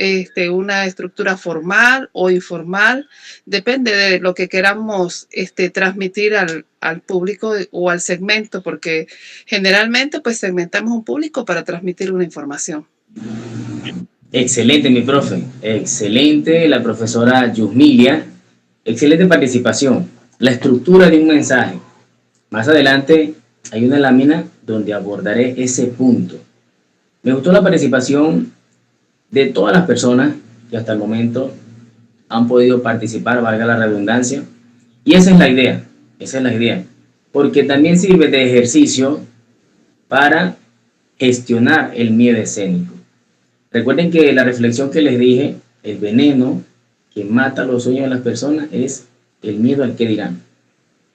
S7: una estructura formal o informal, depende de lo que queramos transmitir al público o al segmento, porque generalmente pues segmentamos un público para transmitir una información.
S2: Excelente, mi profe. Excelente, la profesora Yusmilia. Excelente participación. La estructura de un mensaje. Más adelante hay una lámina donde abordaré ese punto. Me gustó la participación de todas las personas que hasta el momento han podido participar, valga la redundancia. Y esa es la idea, porque también sirve de ejercicio para gestionar el miedo escénico. Recuerden que la reflexión que les dije, el veneno que mata los sueños de las personas es el miedo al que dirán.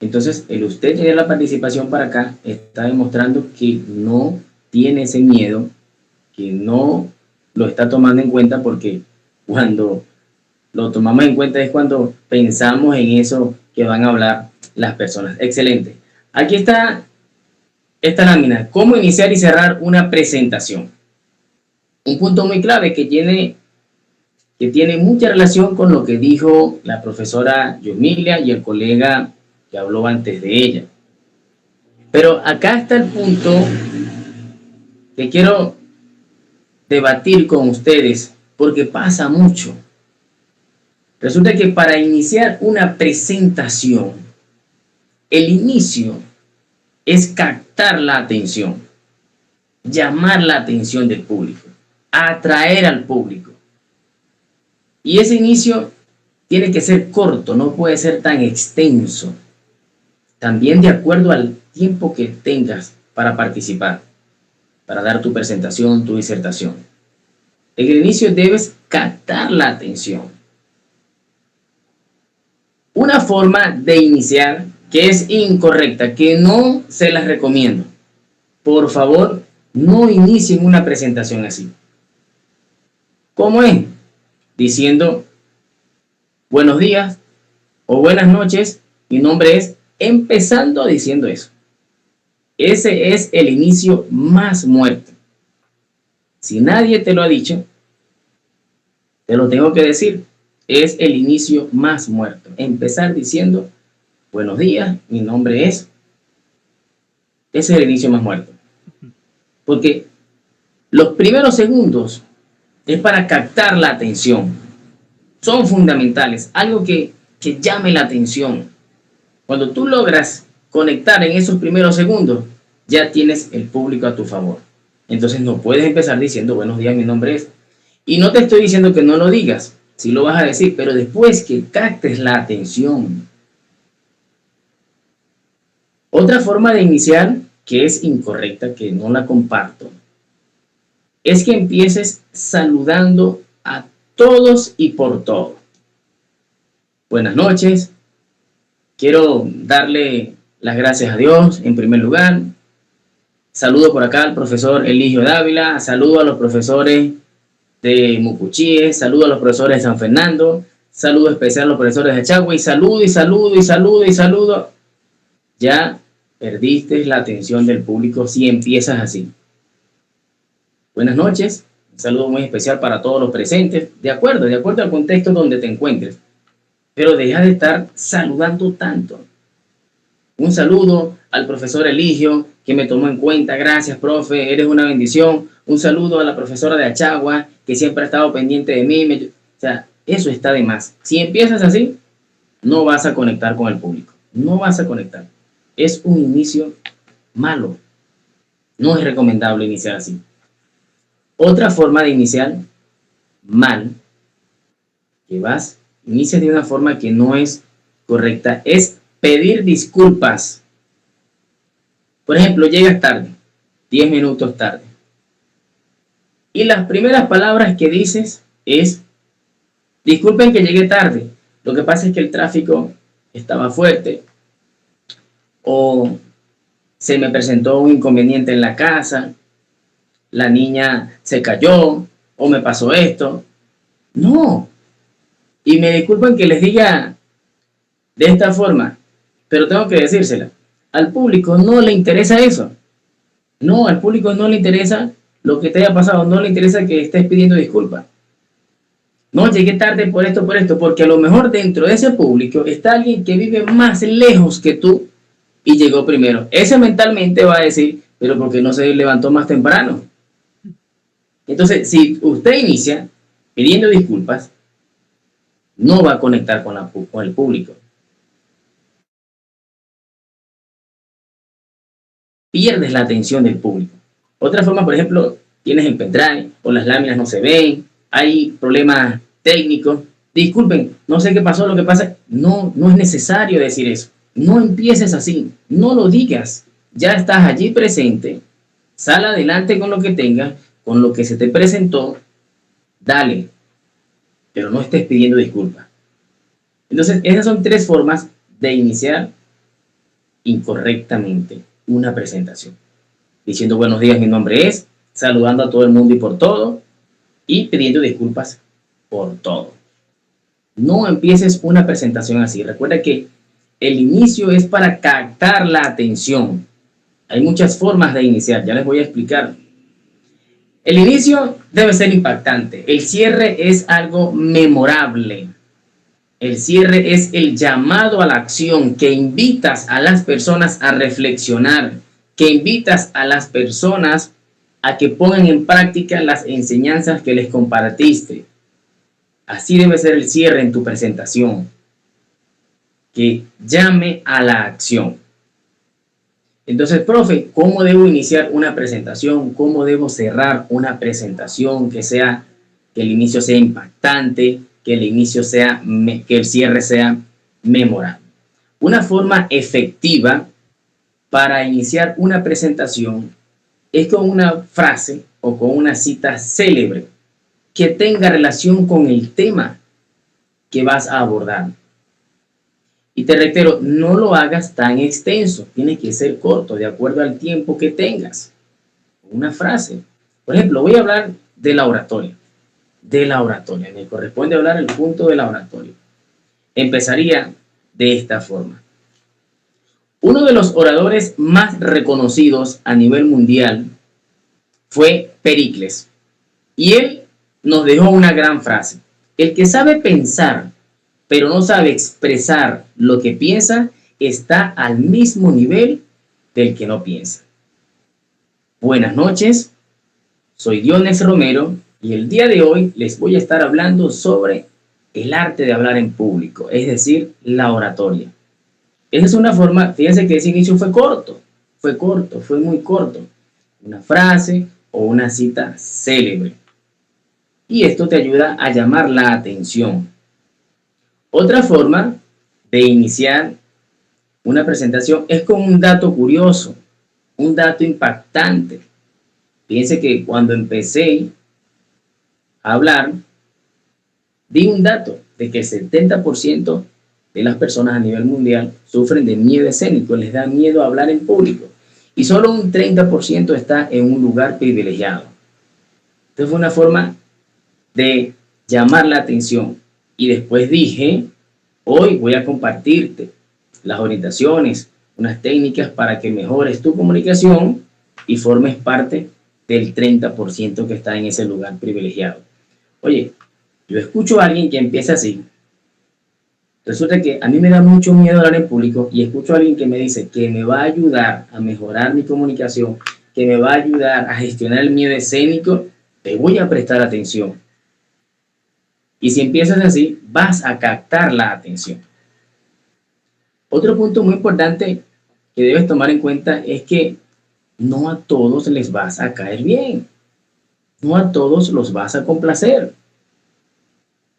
S2: Entonces, el usted tener la participación para acá está demostrando que no tiene ese miedo, que no lo está tomando en cuenta, porque cuando lo tomamos en cuenta es cuando pensamos en eso que van a hablar las personas. Excelente. Aquí está esta lámina. ¿Cómo iniciar y cerrar una presentación? Un punto muy clave que tiene mucha relación con lo que dijo la profesora Yosmilia y el colega que habló antes de ella. Pero acá está el punto que quiero debatir con ustedes, porque pasa mucho. Resulta que para iniciar una presentación, el inicio es captar la atención, llamar la atención del público, atraer al público. Y ese inicio tiene que ser corto, no puede ser tan extenso. También de acuerdo al tiempo que tengas para participar, para dar tu presentación, tu disertación. En el inicio debes captar la atención. Una forma de iniciar que es incorrecta, que no se las recomiendo. Por favor, no inicien una presentación así. ¿Cómo es? Diciendo buenos días o buenas noches, mi nombre es, empezando diciendo eso. Ese es el inicio más muerto. Si nadie te lo ha dicho, te lo tengo que decir. Es el inicio más muerto. Empezar diciendo buenos días, mi nombre es. Ese es el inicio más muerto. Porque los primeros segundos es para captar la atención. Son fundamentales. Algo que que llame la atención. Cuando tú logras conectar en esos primeros segundos, ya tienes el público a tu favor. Entonces no puedes empezar diciendo buenos días, mi nombre es. Y no te estoy diciendo que no lo digas, sí lo vas a decir, pero después que captes la atención. Otra forma de iniciar que es incorrecta, que no la comparto, es que empieces saludando a todos y por todo. Buenas noches. Quiero darle las gracias a Dios en primer lugar. Saludo por acá al profesor Eligio Dávila. Saludo a los profesores de Mucuchíes. Saludo a los profesores de San Fernando. Saludo especial a los profesores de Achagua. Y saludo. Ya perdiste la atención del público si empiezas así. Buenas noches. Un saludo muy especial para todos los presentes. De acuerdo al contexto donde te encuentres. Pero deja de estar saludando tanto. Un saludo al profesor Eligio, que me tomó en cuenta. Gracias, profe, eres una bendición. Un saludo a la profesora de Achagua, que siempre ha estado pendiente de mí. O sea, eso está de más. Si empiezas así, no vas a conectar con el público. No vas a conectar. Es un inicio malo. No es recomendable iniciar así. Otra forma de iniciar mal, que inicias de una forma que no es correcta, es pedir disculpas. Por ejemplo, llegas tarde, 10 minutos tarde. Y las primeras palabras que dices es, disculpen que llegué tarde. Lo que pasa es que el tráfico estaba fuerte. O se me presentó un inconveniente en la casa. La niña se cayó. O me pasó esto. No. Y me disculpan que les diga de esta forma, pero tengo que decírsela. Al público no le interesa eso. No, al público no le interesa lo que te haya pasado. No le interesa que estés pidiendo disculpas. No, llegué tarde por esto, porque a lo mejor dentro de ese público está alguien que vive más lejos que tú y llegó primero. Ese mentalmente va a decir, pero ¿por qué no se levantó más temprano? Entonces, si usted inicia pidiendo disculpas, no va a conectar con el público. Pierdes la atención del público. Otra forma, por ejemplo, tienes el pendrive o las láminas no se ven, hay problemas técnicos. Disculpen, no sé qué pasó, lo que pasa. No es necesario decir eso. No empieces así, no lo digas. Ya estás allí presente, sal adelante con lo que tengas, con lo que se te presentó, dale, pero no estés pidiendo disculpas. Entonces, esas son 3 formas de iniciar incorrectamente una presentación. Diciendo buenos días, mi nombre es, saludando a todo el mundo y por todo, y pidiendo disculpas por todo. No empieces una presentación así. Recuerda que el inicio es para captar la atención. Hay muchas formas de iniciar, ya les voy a explicar. El inicio debe ser impactante. El cierre es algo memorable. El cierre es el llamado a la acción que invitas a las personas a reflexionar, que invitas a las personas a que pongan en práctica las enseñanzas que les compartiste. Así debe ser el cierre en tu presentación, que llame a la acción. Entonces, profe, ¿cómo debo iniciar una presentación? ¿Cómo debo cerrar una presentación que el inicio sea impactante, que el cierre sea memorable? Una forma efectiva para iniciar una presentación es con una frase o con una cita célebre que tenga relación con el tema que vas a abordar. Y te reitero, no lo hagas tan extenso, tiene que ser corto, de acuerdo al tiempo que tengas. Una frase. Por ejemplo, voy a hablar de la oratoria. Me corresponde hablar el punto de la oratoria. Empezaría de esta forma. Uno de los oradores más reconocidos a nivel mundial fue Pericles. Y él nos dejó una gran frase. El que sabe pensar, pero no sabe expresar lo que piensa, está al mismo nivel del que no piensa. Buenas noches, soy Dionis Romero y el día de hoy les voy a estar hablando sobre el arte de hablar en público, es decir, la oratoria. Esa es una forma, fíjense que ese inicio fue corto, fue muy corto. Una frase o una cita célebre. Y esto te ayuda a llamar la atención. Otra forma de iniciar una presentación es con un dato curioso, un dato impactante. Fíjense que cuando empecé a hablar, di un dato de que el 70% de las personas a nivel mundial sufren de miedo escénico, les da miedo a hablar en público. Y solo un 30% está en un lugar privilegiado. Entonces fue una forma de llamar la atención. Y después dije, hoy voy a compartirte las orientaciones, unas técnicas para que mejores tu comunicación y formes parte del 30% que está en ese lugar privilegiado. Oye, yo escucho a alguien que empieza así. Resulta que a mí me da mucho miedo hablar en público y escucho a alguien que me dice que me va a ayudar a mejorar mi comunicación, que me va a ayudar a gestionar el miedo escénico, te voy a prestar atención. Y si empiezas así, vas a captar la atención. Otro punto muy importante que debes tomar en cuenta es que no a todos les vas a caer bien. No a todos los vas a complacer.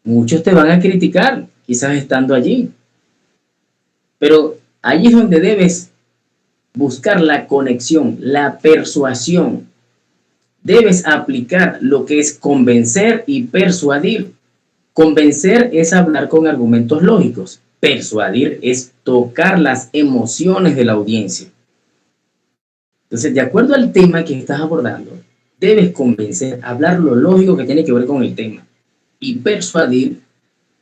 S2: Muchos te van a criticar, quizás estando allí. Pero ahí es donde debes buscar la conexión, la persuasión. Debes aplicar lo que es convencer y persuadir. Convencer es hablar con argumentos lógicos. Persuadir es tocar las emociones de la audiencia. Entonces, de acuerdo al tema que estás abordando, debes convencer, hablar lo lógico que tiene que ver con el tema. Y persuadir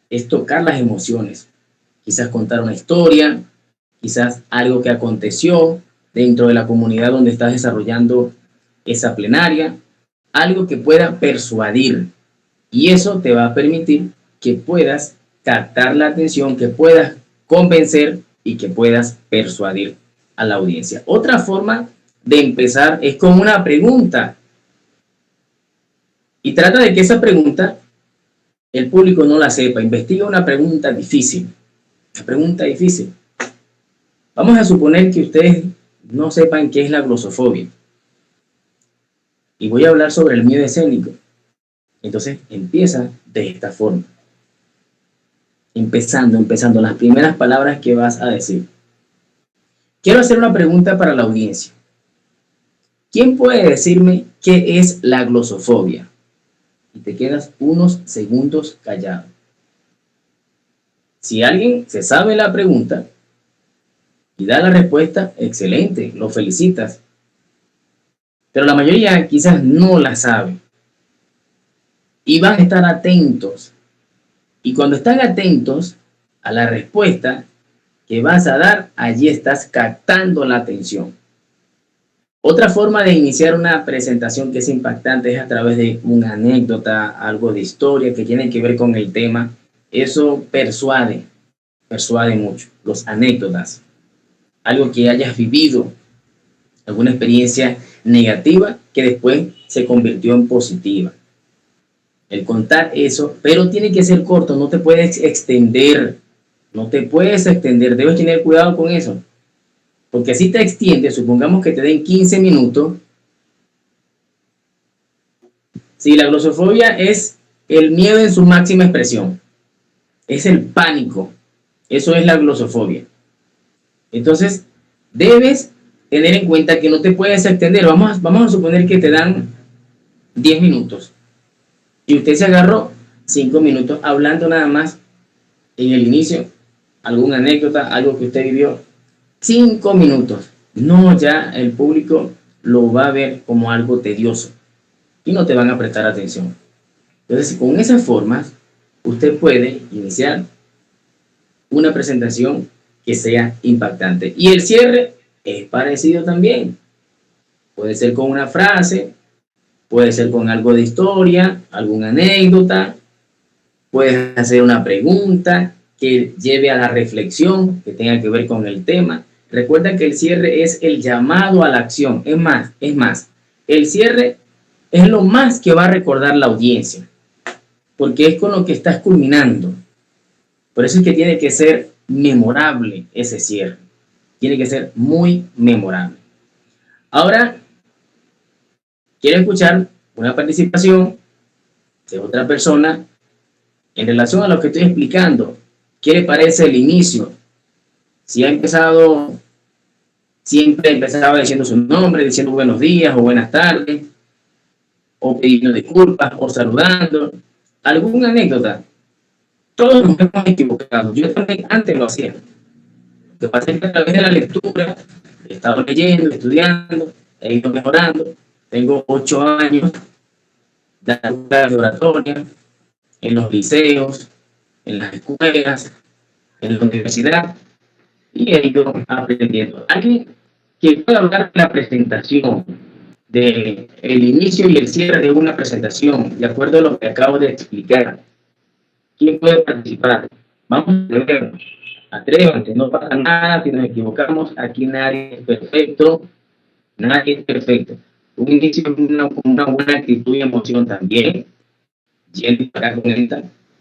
S2: es tocar las emociones. Quizás contar una historia, quizás algo que aconteció dentro de la comunidad donde estás desarrollando esa plenaria, algo que pueda persuadir. Y eso te va a permitir que puedas captar la atención, que puedas convencer y que puedas persuadir a la audiencia. Otra forma de empezar es con una pregunta. Y trata de que esa pregunta el público no la sepa. Investiga una pregunta difícil. Una pregunta difícil. Vamos a suponer que ustedes no sepan qué es la glosofobia. Y voy a hablar sobre el miedo escénico. Entonces empieza de esta forma. Empezando las primeras palabras que vas a decir. Quiero hacer una pregunta para la audiencia. ¿Quién puede decirme qué es la glosofobia? Y te quedas unos segundos callado. Si alguien se sabe la pregunta y da la respuesta, excelente, lo felicitas. Pero la mayoría quizás no la sabe. Y van a estar atentos. Y cuando están atentos a la respuesta que vas a dar, allí estás captando la atención. Otra forma de iniciar una presentación que es impactante es a través de una anécdota, algo de historia que tiene que ver con el tema. Eso persuade mucho. Los anécdotas, algo que hayas vivido, alguna experiencia negativa que después se convirtió en positiva. El contar eso, pero tiene que ser corto, no te puedes extender, debes tener cuidado con eso. Porque si te extiendes, supongamos que te den 15 minutos. Si la glosofobia es el miedo en su máxima expresión, es el pánico, eso es la glosofobia. Entonces, debes tener en cuenta que no te puedes extender. Vamos a suponer que te dan 10 minutos. Y usted se agarró 5 minutos hablando nada más en el inicio, alguna anécdota, algo que usted vivió. 5 minutos. No, ya el público lo va a ver como algo tedioso y no te van a prestar atención. Entonces, con esas formas, usted puede iniciar una presentación que sea impactante. Y el cierre es parecido también. Puede ser con una frase, puede ser con algo de historia, alguna anécdota, puedes hacer una pregunta que lleve a la reflexión, que tenga que ver con el tema. Recuerda que el cierre es el llamado a la acción. Es más, el cierre es lo más que va a recordar la audiencia, porque es con lo que estás culminando. Por eso es que tiene que ser memorable ese cierre. Tiene que ser muy memorable. Ahora, quiero escuchar una participación de otra persona en relación a lo que estoy explicando. ¿Qué le parece el inicio? Si ha empezado, siempre empezaba diciendo su nombre, diciendo buenos días o buenas tardes, o pidiendo disculpas, o saludando. ¿Alguna anécdota? Todos nos hemos equivocado. Yo también antes lo hacía. Lo que pasa es que a través de la lectura, he estado leyendo, estudiando, he ido mejorando. Tengo 8 años dando clases de oratoria en los liceos, en las escuelas, en la universidad, y he ido aprendiendo. Alguien que pueda hablar de la presentación, de el inicio y el cierre de una presentación, de acuerdo a lo que acabo de explicar. ¿Quién puede participar? Vamos a ver. Atrévanse, no pasa nada si nos equivocamos. Aquí nadie es perfecto. Nadie es perfecto. Un inicio con una buena actitud y emoción también. Yendo acá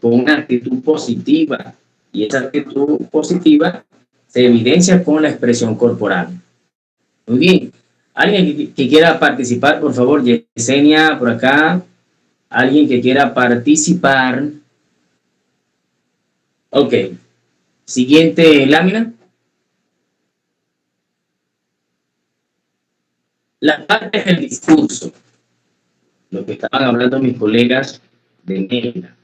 S2: con una actitud positiva. Y esa actitud positiva se evidencia con la expresión corporal. Muy bien. Alguien que quiera participar, por favor, Yesenia, por acá. Alguien que quiera participar. Ok. Siguiente lámina. La parte del discurso. Lo que estaban hablando mis colegas de Mérida.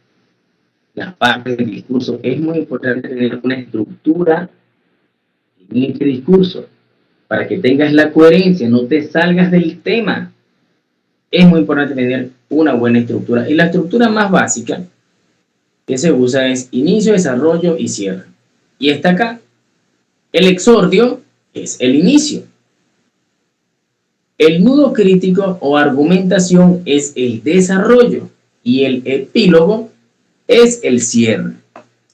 S2: La parte del discurso. Es muy importante tener una estructura en este discurso para que tengas la coherencia, no te salgas del tema. Es muy importante tener una buena estructura. Y la estructura más básica que se usa es inicio, desarrollo y cierre. Y está acá. El exordio es el inicio. El nudo crítico o argumentación es el desarrollo. Y el epílogo es el cierre.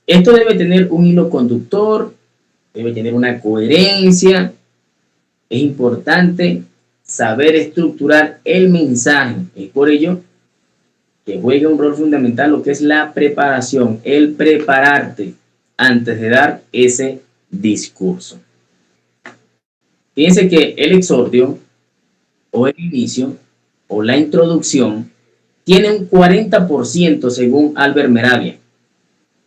S2: Esto debe tener un hilo conductor, debe tener una coherencia. Es importante saber estructurar el mensaje. Es por ello que juega un rol fundamental lo que es la preparación, el prepararte antes de dar ese discurso. Fíjense que el exordio o el inicio o la introducción tiene un 40% según Albert Meravia.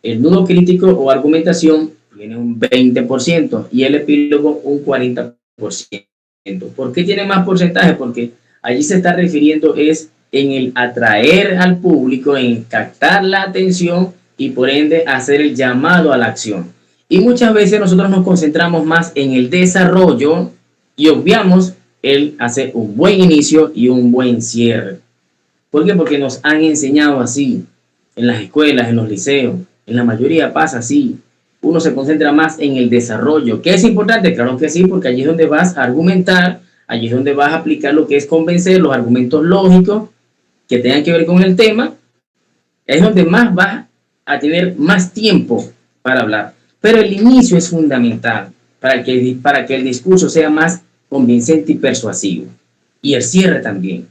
S2: El nudo crítico o argumentación tiene un 20% y el epílogo un 40%. ¿Por qué tiene más porcentaje? Porque allí se está refiriendo es en el atraer al público, en captar la atención y por ende hacer el llamado a la acción. Y muchas veces nosotros nos concentramos más en el desarrollo y obviamos el hacer un buen inicio y un buen cierre. ¿Por qué? Porque nos han enseñado así en las escuelas, en los liceos, en la mayoría pasa así. Uno se concentra más en el desarrollo. ¿Qué es importante? Claro que sí, porque allí es donde vas a argumentar, allí es donde vas a aplicar lo que es convencer, los argumentos lógicos que tengan que ver con el tema. Es donde más vas a tener más tiempo para hablar. Pero el inicio es fundamental para que el discurso sea más convincente y persuasivo. Y el cierre también.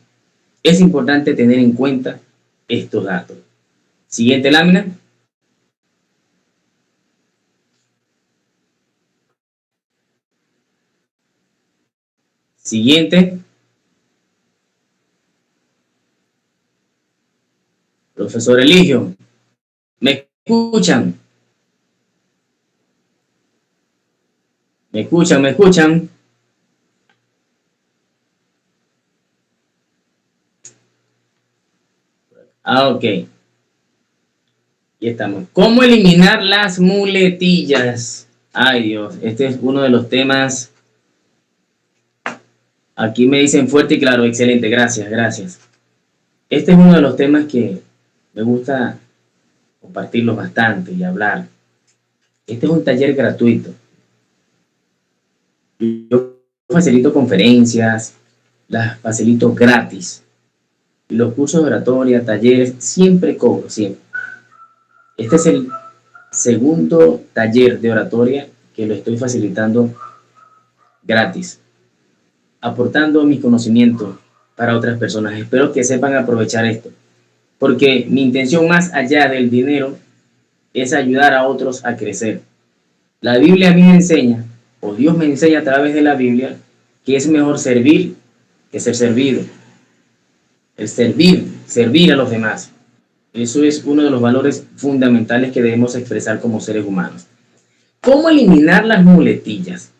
S2: Es importante tener en cuenta estos datos. Siguiente lámina. Siguiente. Profesor Eligio, ¿me escuchan? ¿Me escuchan? ¿Me escuchan? Ok. Y estamos. ¿Cómo eliminar las muletillas? Ay, Dios, este es uno de los temas. Aquí me dicen fuerte y claro, excelente, gracias, gracias. Este es uno de los temas que me gusta compartirlo bastante y hablar. Este es un taller gratuito. Yo facilito conferencias, las facilito gratis. Y los cursos de oratoria, talleres, siempre cobro, siempre. Este es el segundo taller de oratoria que lo estoy facilitando gratis, aportando mi conocimiento para otras personas. Espero que sepan aprovechar esto, porque mi intención más allá del dinero es ayudar a otros a crecer. La Biblia a mí me enseña, o Dios me enseña a través de la Biblia, que es mejor servir que ser servido. El servir a los demás. Eso es uno de los valores fundamentales que debemos expresar como seres humanos. ¿Cómo eliminar las muletillas?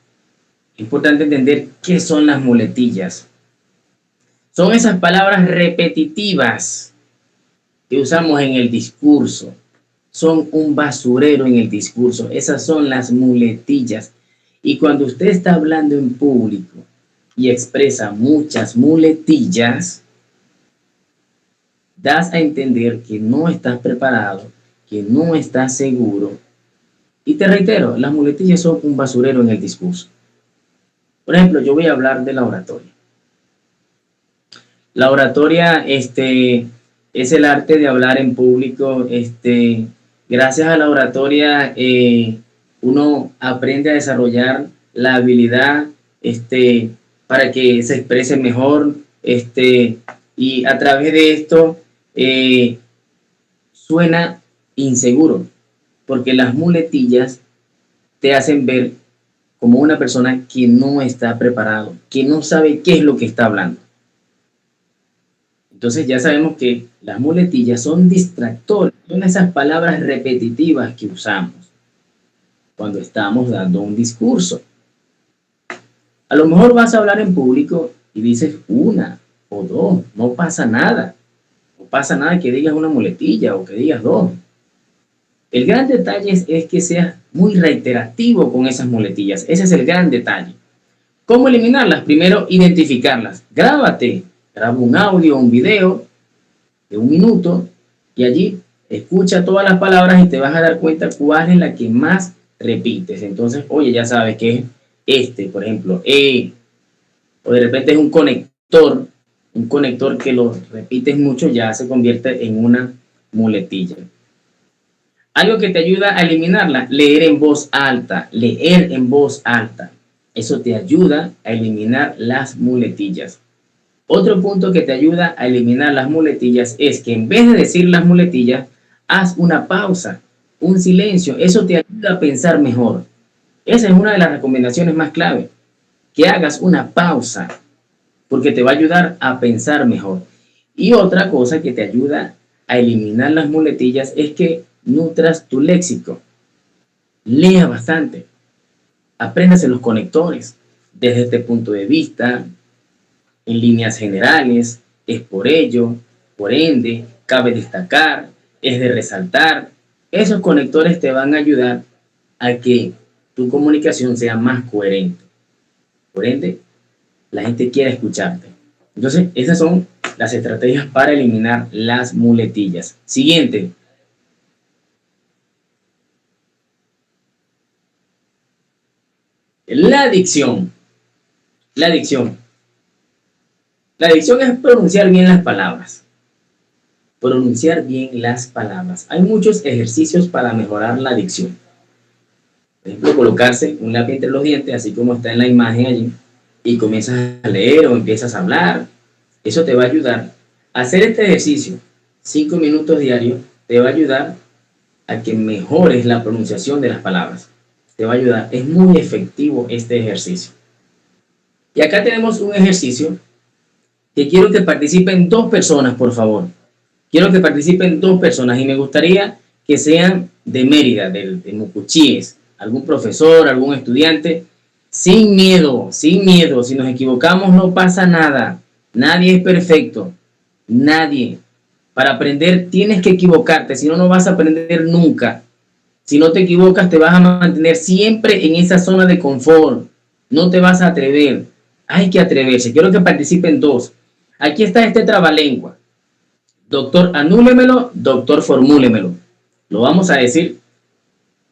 S2: Es importante entender qué son las muletillas. Son esas palabras repetitivas que usamos en el discurso. Son un basurero en el discurso. Esas son las muletillas. Y cuando usted está hablando en público y expresa muchas muletillas, das a entender que no estás preparado, que no estás seguro. Y te reitero, las muletillas son un basurero en el discurso. Por ejemplo, yo voy a hablar de la oratoria. La oratoria es el arte de hablar en público. Gracias a la oratoria uno aprende a desarrollar la habilidad para que se exprese mejor. Y a través de esto suena inseguro, porque las muletillas te hacen ver como una persona que no está preparado, que no sabe qué es lo que está hablando. Entonces ya sabemos que las muletillas son distractores, son esas palabras repetitivas que usamos cuando estamos dando un discurso. A lo mejor vas a hablar en público y dices una o dos, no pasa nada. No pasa nada que digas una muletilla o que digas dos. El gran detalle es que seas muy reiterativo con esas muletillas. Ese es el gran detalle. ¿Cómo eliminarlas? Primero, identificarlas. Grábate. Graba un audio, un video de 1 minuto y allí escucha todas las palabras y te vas a dar cuenta cuál es la que más repites. Entonces, oye, ya sabes que es por ejemplo, o de repente es un conector que lo repites mucho, ya se convierte en una muletilla. Algo que te ayuda a eliminarla, leer en voz alta. Eso te ayuda a eliminar las muletillas. Otro punto que te ayuda a eliminar las muletillas es que en vez de decir las muletillas, haz una pausa, un silencio. Eso te ayuda a pensar mejor. Esa es una de las recomendaciones más clave. Que hagas una pausa, porque te va a ayudar a pensar mejor. Y otra cosa que te ayuda a eliminar las muletillas es que nutras tu léxico. Lea bastante. Apréndase los conectores desde este punto de vista, en líneas generales, es por ello, por ende, cabe destacar, es de resaltar. Esos conectores te van a ayudar a que tu comunicación sea más coherente. Por ende, la gente quiere escucharte. Entonces, esas son las estrategias para eliminar las muletillas. Siguiente. La dicción. La dicción. La dicción es pronunciar bien las palabras. Pronunciar bien las palabras. Hay muchos ejercicios para mejorar la dicción. Por ejemplo, colocarse un lápiz entre los dientes, así como está en la imagen allí, y comienzas a leer o empiezas a hablar. Eso te va a ayudar. Hacer este ejercicio, 5 minutos diarios, te va a ayudar a que mejores la pronunciación de las palabras. Te va a ayudar. Es muy efectivo este ejercicio. Y acá tenemos un ejercicio que quiero que participen 2 personas, por favor. Quiero que participen 2 personas y me gustaría que sean de Mérida, de Mucuchíes, algún profesor, algún estudiante, sin miedo. Si nos equivocamos no pasa nada. Nadie es perfecto. Nadie. Para aprender tienes que equivocarte, si no, no vas a aprender nunca. Si no te equivocas, te vas a mantener siempre en esa zona de confort. No te vas a atrever. Hay que atreverse. Quiero que participen 2. Aquí está este trabalengua. Doctor, anúlemelo, doctor, formúlemelo. Lo vamos a decir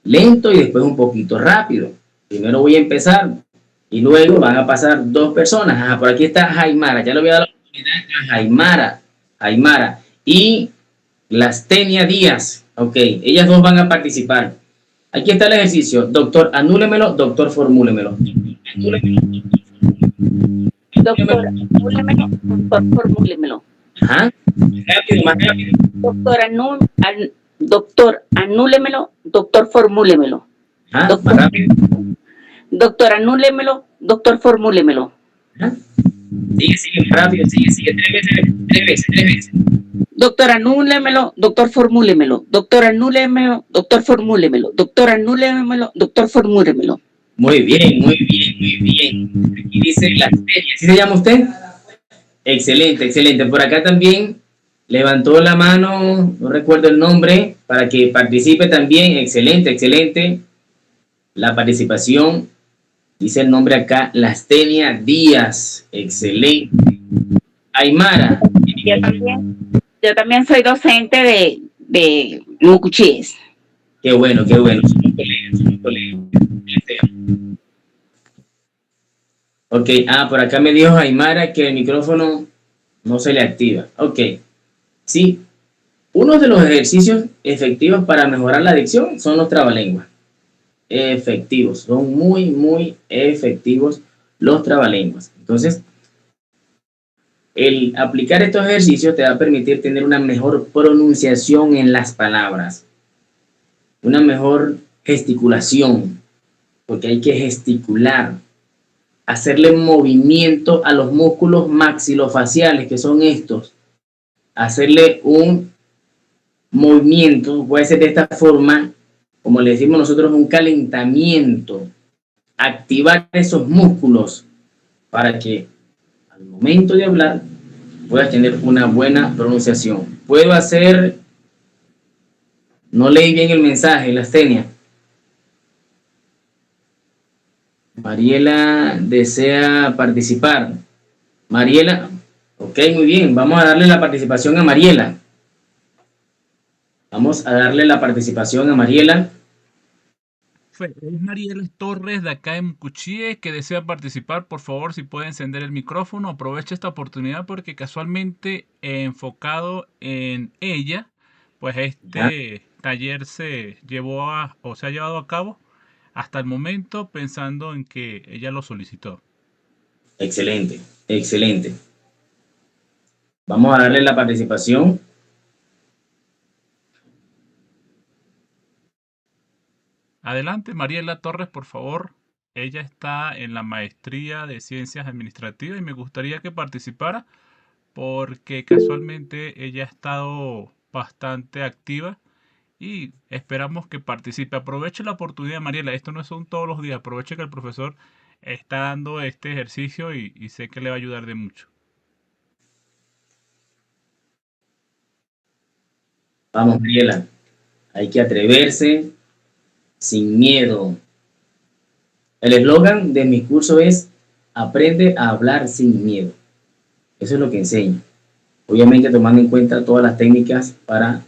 S2: lento y después un poquito rápido. Primero voy a empezar y luego van a pasar 2 personas. Ajá, por aquí está Jaimara. Ya le voy a dar la oportunidad a Jaimara. Y Lastenia Díaz. Ok, ellas 2 van a participar. Aquí está el ejercicio. Doctor, anúlemelo, doctor, formúlemelo.
S8: Doctor, anúlemelo, doctor, formúlemelo.
S2: Ajá. Rápido, más rápido.
S8: Doctor, Doctor, anúlemelo. Doctor, formúlemelo.
S2: Ajá,
S8: Doctor.
S2: más rápido.
S8: Doctor, anúlemelo. Doctor, formúlemelo.
S2: Ajá. Sigue, más rápido, sigue. Tres veces.
S8: Doctor, anúlemelo. Doctor, formúlemelo. Doctor, anúlemelo. Doctor, formúlemelo. Doctor, anúlemelo. Doctor, formúlemelo.
S2: Muy bien. Aquí dice la Stenia. ¿Sí se llama usted? Excelente. Por acá también levantó la mano, no recuerdo el nombre, para que participe también. Excelente. La participación, dice el nombre acá, Lastenia Díaz. Excelente. Aymara.
S8: Yo también soy docente de Mucuchíes.
S2: Qué bueno. Somos colegas. Ok, por acá me dijo Aymara que el micrófono no se le activa. Ok, sí. Uno de los ejercicios efectivos para mejorar la dicción son los trabalenguas. Efectivos, son muy efectivos los trabalenguas. Entonces, el aplicar estos ejercicios te va a permitir tener una mejor pronunciación en las palabras, una mejor gesticulación, porque hay que gesticular, hacerle movimiento a los músculos maxilofaciales, que son estos, hacerle un movimiento, puede ser de esta forma, como le decimos nosotros, un calentamiento, activar esos músculos para que al momento de hablar puedas tener una buena pronunciación. Puedo hacer, no leí bien el mensaje, Lastenia. Mariela desea participar. Mariela, ok, muy bien, vamos a darle la participación a Mariela.
S1: Es Mariela Torres de acá en Mucuchíes que desea participar. Por favor, si puede encender el micrófono, aproveche esta oportunidad porque casualmente enfocado en ella, pues este taller se ha llevado a cabo hasta el momento pensando en que ella lo solicitó.
S2: Excelente. Vamos a darle la participación.
S1: Adelante, Mariela Torres, por favor. Ella está en la maestría de Ciencias Administrativas y me gustaría que participara porque casualmente ella ha estado bastante activa y esperamos que participe. Aproveche la oportunidad, Mariela. Esto no son todos los días. Aproveche que el profesor está dando este ejercicio y sé que le va a ayudar de mucho.
S2: Vamos, Mariela. Hay que atreverse sin miedo. El eslogan de mi curso es: aprende a hablar sin miedo. Eso es lo que enseño. Obviamente tomando en cuenta todas las técnicas para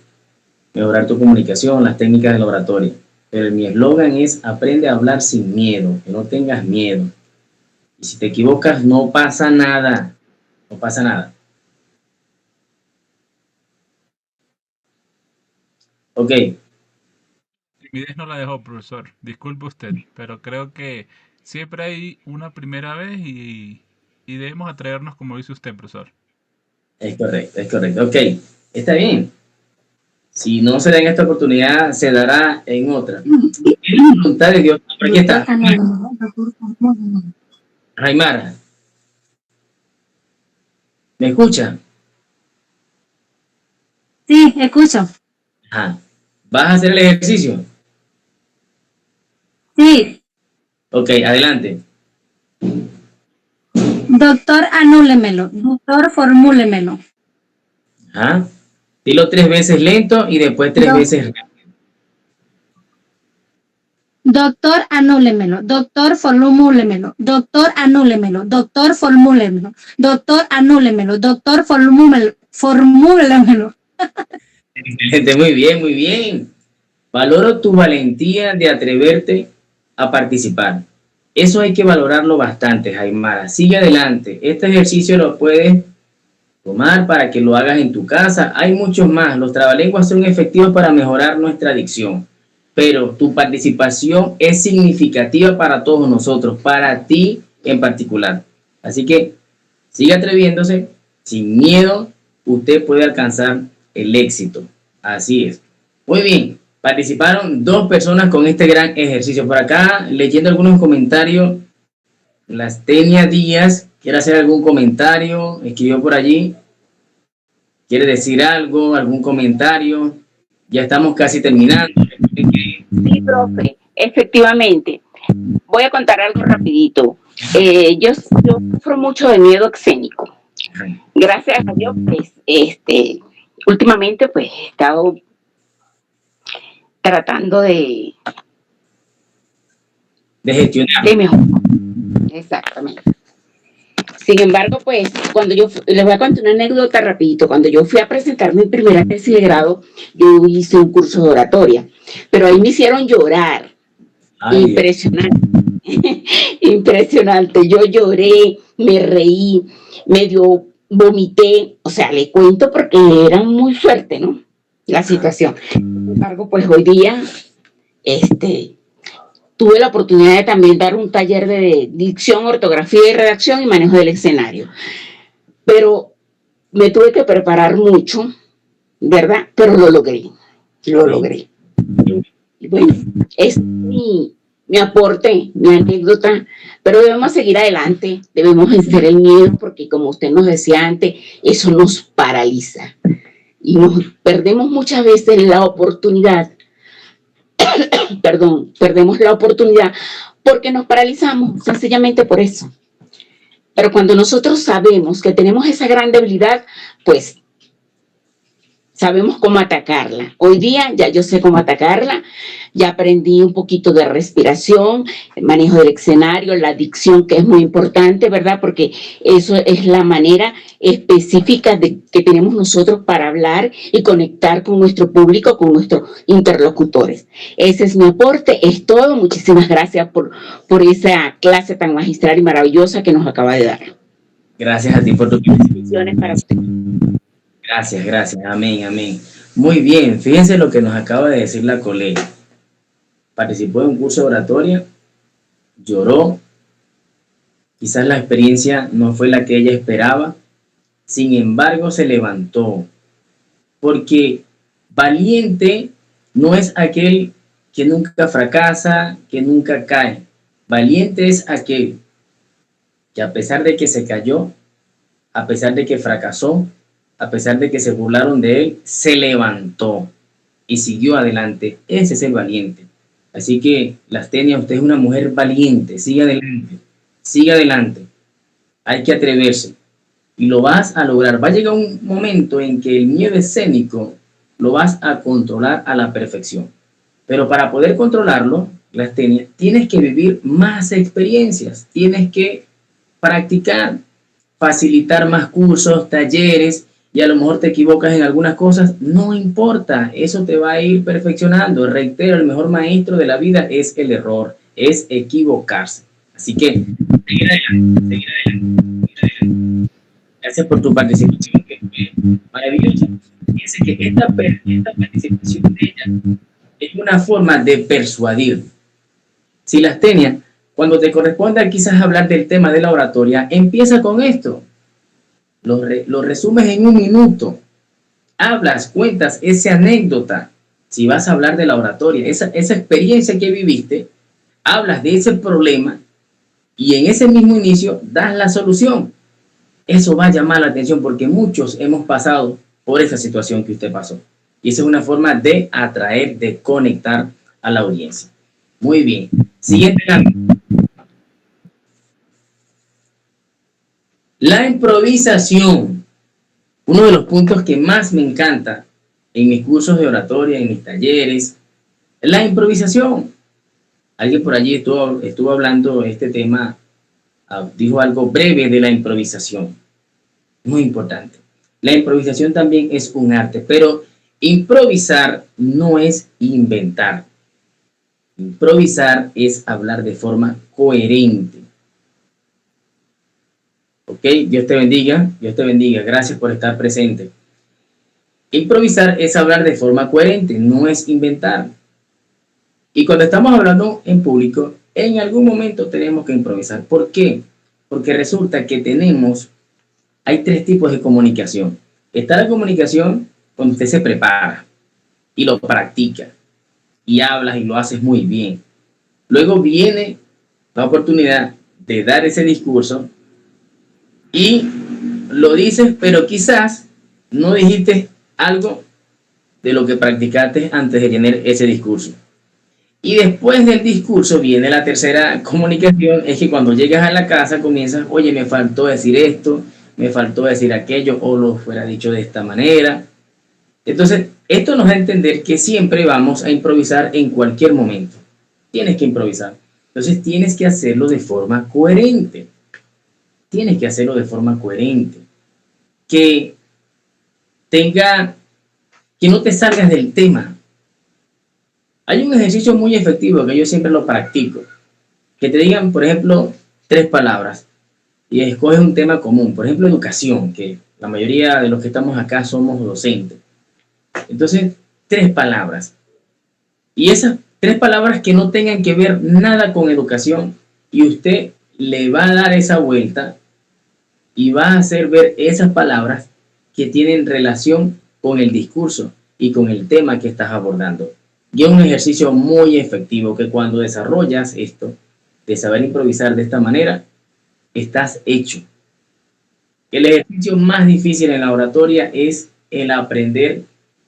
S2: mejorar tu comunicación, las técnicas del oratorio. Pero mi eslogan es: aprende a hablar sin miedo, que no tengas miedo. Y si te equivocas, no pasa nada. Ok.
S1: Timidez no la dejó, profesor. Disculpe usted, pero creo que siempre hay una primera vez y debemos atrevernos como dice usted, profesor.
S2: Es correcto. Ok, está bien. Si no se da en esta oportunidad, se dará en otra. ¿Quieres voluntad de Dios? Por aquí está. Aymara. ¿Me escucha?
S9: Sí, escucho.
S2: Ajá. ¿Vas a hacer el ejercicio?
S9: Sí.
S2: Ok, adelante.
S9: Doctor, anúlemelo. Doctor, formúlemelo.
S2: Ajá. Dilo 3 veces lento y después 3 veces rápido.
S9: Doctor, anúlemelo. Doctor, formúlemelo. Doctor, anúlemelo. Doctor, formúlemelo. Doctor, anúlemelo. Doctor, formúlemelo.
S2: Excelente, muy bien. Valoro tu valentía de atreverte a participar. Eso hay que valorarlo bastante, Aymara. Sigue adelante. Este ejercicio lo puedes tomar para que lo hagas en tu casa. Hay muchos más. Los trabalenguas son efectivos para mejorar nuestra dicción. Pero tu participación es significativa para todos nosotros, para ti en particular. Así que sigue atreviéndose. Sin miedo, usted puede alcanzar el éxito. Así es. Muy bien, participaron 2 personas con este gran ejercicio. Por acá, leyendo algunos comentarios, Lastenia Díaz, ¿quiere hacer algún comentario? Escribió por allí. ¿Quiere decir algo, algún comentario? Ya estamos casi terminando.
S8: Sí, profe, efectivamente. Voy a contar algo rapidito. Yo sufro mucho de miedo escénico. Gracias a Dios, pues, últimamente, pues, he estado tratando de
S2: gestionar.
S8: de mejorar. Exactamente. Sin embargo, pues, les voy a contar una anécdota rapidito. Cuando yo fui a presentar mi primera tesis de grado, yo hice un curso de oratoria, pero ahí me hicieron llorar.
S2: Ay,
S8: impresionante. Impresionante. Yo lloré, me reí, medio vomité. O sea, le cuento porque era muy fuerte, ¿no? La situación. Sin embargo, pues hoy día, tuve la oportunidad de también dar un taller de dicción, ortografía y redacción y manejo del escenario. Pero me tuve que preparar mucho, ¿verdad? Pero lo logré. Lo logré. Y bueno, es mi aporte, mi anécdota, pero debemos seguir adelante, debemos vencer el miedo porque como usted nos decía antes, eso nos paraliza y nos perdemos muchas veces la oportunidad, perdemos la oportunidad porque nos paralizamos, sencillamente por eso. Pero cuando nosotros sabemos que tenemos esa gran debilidad, pues sabemos cómo atacarla. Hoy día ya yo sé cómo atacarla, ya aprendí un poquito de respiración, el manejo del escenario, la dicción, que es muy importante, ¿verdad? Porque eso es la manera específica que tenemos nosotros para hablar y conectar con nuestro público, con nuestros interlocutores. Ese es mi aporte, es todo. Muchísimas gracias por esa clase tan magistral y maravillosa que nos acaba de dar.
S2: Gracias a ti por tu
S8: participación. Para usted.
S2: Gracias. Amén, amén. Muy bien, fíjense lo que nos acaba de decir la colega. Participó en un curso de oratoria, lloró, quizás la experiencia no fue la que ella esperaba, sin embargo se levantó, porque valiente no es aquel que nunca fracasa, que nunca cae. Valiente es aquel que a pesar de que se cayó, a pesar de que fracasó, a pesar de que se burlaron de él, se levantó y siguió adelante. Ese es el valiente. Así que, Lastenia, usted es una mujer valiente. Siga adelante. Siga adelante. Hay que atreverse. Y lo vas a lograr. Va a llegar un momento en que el miedo escénico lo vas a controlar a la perfección. Pero para poder controlarlo, Lastenia, tienes que vivir más experiencias. Tienes que practicar, facilitar más cursos, talleres, y a lo mejor te equivocas en algunas cosas, no importa, eso te va a ir perfeccionando. Reitero, el mejor maestro de la vida es el error, es equivocarse. Así que, seguir adelante. Gracias por tu participación, que fue maravillosa. Fíjense que esta participación de ella es una forma de persuadir. Si Lastenia, cuando te corresponda quizás hablar del tema de la oratoria, empieza con esto. Lo resumes en 1 minuto. Hablas, cuentas esa anécdota. Si vas a hablar de la oratoria, esa experiencia que viviste, hablas de ese problema y en ese mismo inicio das la solución. Eso va a llamar la atención porque muchos hemos pasado por esa situación que usted pasó. Y esa es una forma de atraer, de conectar a la audiencia. Muy bien. Siguiente. La improvisación, uno de los puntos que más me encanta en mis cursos de oratoria, en mis talleres, la improvisación. Alguien por allí estuvo hablando este tema, dijo algo breve de la improvisación. Muy importante. La improvisación también es un arte, pero improvisar no es inventar. Improvisar es hablar de forma coherente. Ok, Dios te bendiga, gracias por estar presente. Improvisar es hablar de forma coherente, no es inventar. Y cuando estamos hablando en público, en algún momento tenemos que improvisar. ¿Por qué? Porque resulta que hay 3 tipos de comunicación. Está la comunicación cuando usted se prepara. y lo practicas y hablas y lo haces muy bien. Luego viene la oportunidad de dar ese discurso y lo dices, pero quizás no dijiste algo de lo que practicaste antes de tener ese discurso. Y después del discurso viene la tercera comunicación, es que cuando llegas a la casa comienzas, oye, me faltó decir esto, me faltó decir aquello, o lo fuera dicho de esta manera. Entonces, esto nos da a entender que siempre vamos a improvisar en cualquier momento. Tienes que improvisar. Entonces, tienes que hacerlo de forma coherente. Tienes que hacerlo de forma coherente. Que no te salgas del tema. Hay un ejercicio muy efectivo que yo siempre lo practico. Que te digan, por ejemplo, 3 palabras y escoges un tema común. Por ejemplo, educación, que la mayoría de los que estamos acá somos docentes. Entonces, 3 palabras. Y esas 3 palabras que no tengan que ver nada con educación, y usted le va a dar esa vuelta y va a hacer ver esas palabras que tienen relación con el discurso y con el tema que estás abordando. Y es un ejercicio muy efectivo que cuando desarrollas esto, de saber improvisar de esta manera, estás hecho. El ejercicio más difícil en la oratoria es el aprender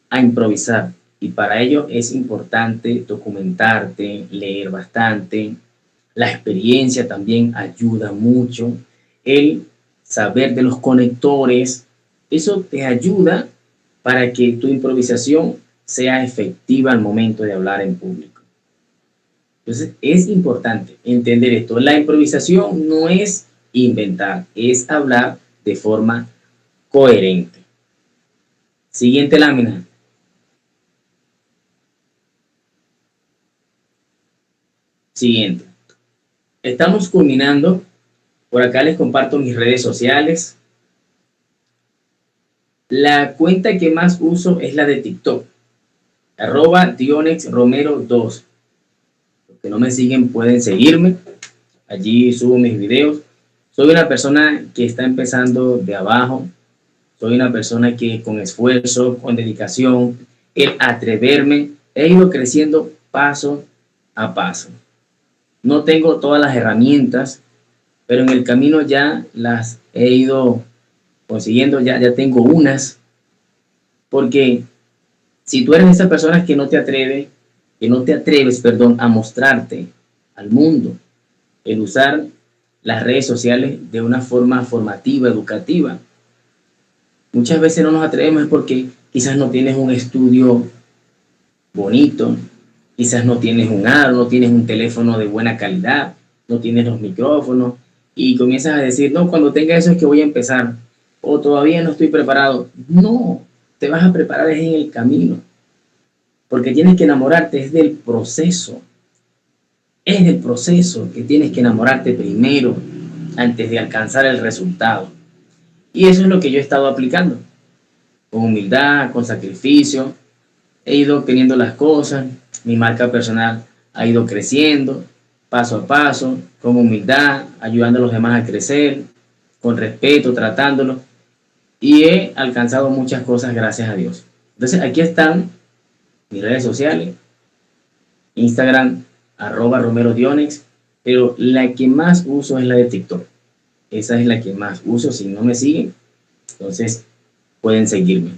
S2: a improvisar. Y para ello es importante documentarte, leer bastante. La experiencia también ayuda mucho. El saber de los conectores, eso te ayuda para que tu improvisación sea efectiva al momento de hablar en público. Entonces, es importante entender esto. La improvisación no es inventar, es hablar de forma coherente. Siguiente lámina. Siguiente. Estamos culminando. Por acá les comparto mis redes sociales. La cuenta que más uso es la de TikTok. @DionexRomero2. Los que no me siguen pueden seguirme. Allí subo mis videos. Soy una persona que está empezando de abajo. Soy una persona que con esfuerzo, con dedicación, el atreverme, he ido creciendo paso a paso. No tengo todas las herramientas, pero en el camino ya las he ido consiguiendo, ya tengo unas. Porque si tú eres de esas personas que no te atreves, a mostrarte al mundo, el usar las redes sociales de una forma formativa, educativa, muchas veces no nos atrevemos porque quizás no tienes un estudio bonito, quizás no tienes un aro, no tienes un teléfono de buena calidad, no tienes los micrófonos y comienzas a decir, no, cuando tenga eso es que voy a empezar, o todavía no estoy preparado. No, te vas a preparar en el camino, porque tienes que enamorarte, es del proceso que tienes que enamorarte primero antes de alcanzar el resultado. Y eso es lo que yo he estado aplicando, con humildad, con sacrificio, he ido teniendo las cosas, mi marca personal ha ido creciendo, paso a paso, con humildad, ayudando a los demás a crecer, con respeto, tratándolos, y he alcanzado muchas cosas gracias a Dios. Entonces aquí están mis redes sociales, Instagram, @RomeroDionex, pero la que más uso es la de TikTok. Esa es la que más uso. Si no me siguen, entonces pueden seguirme.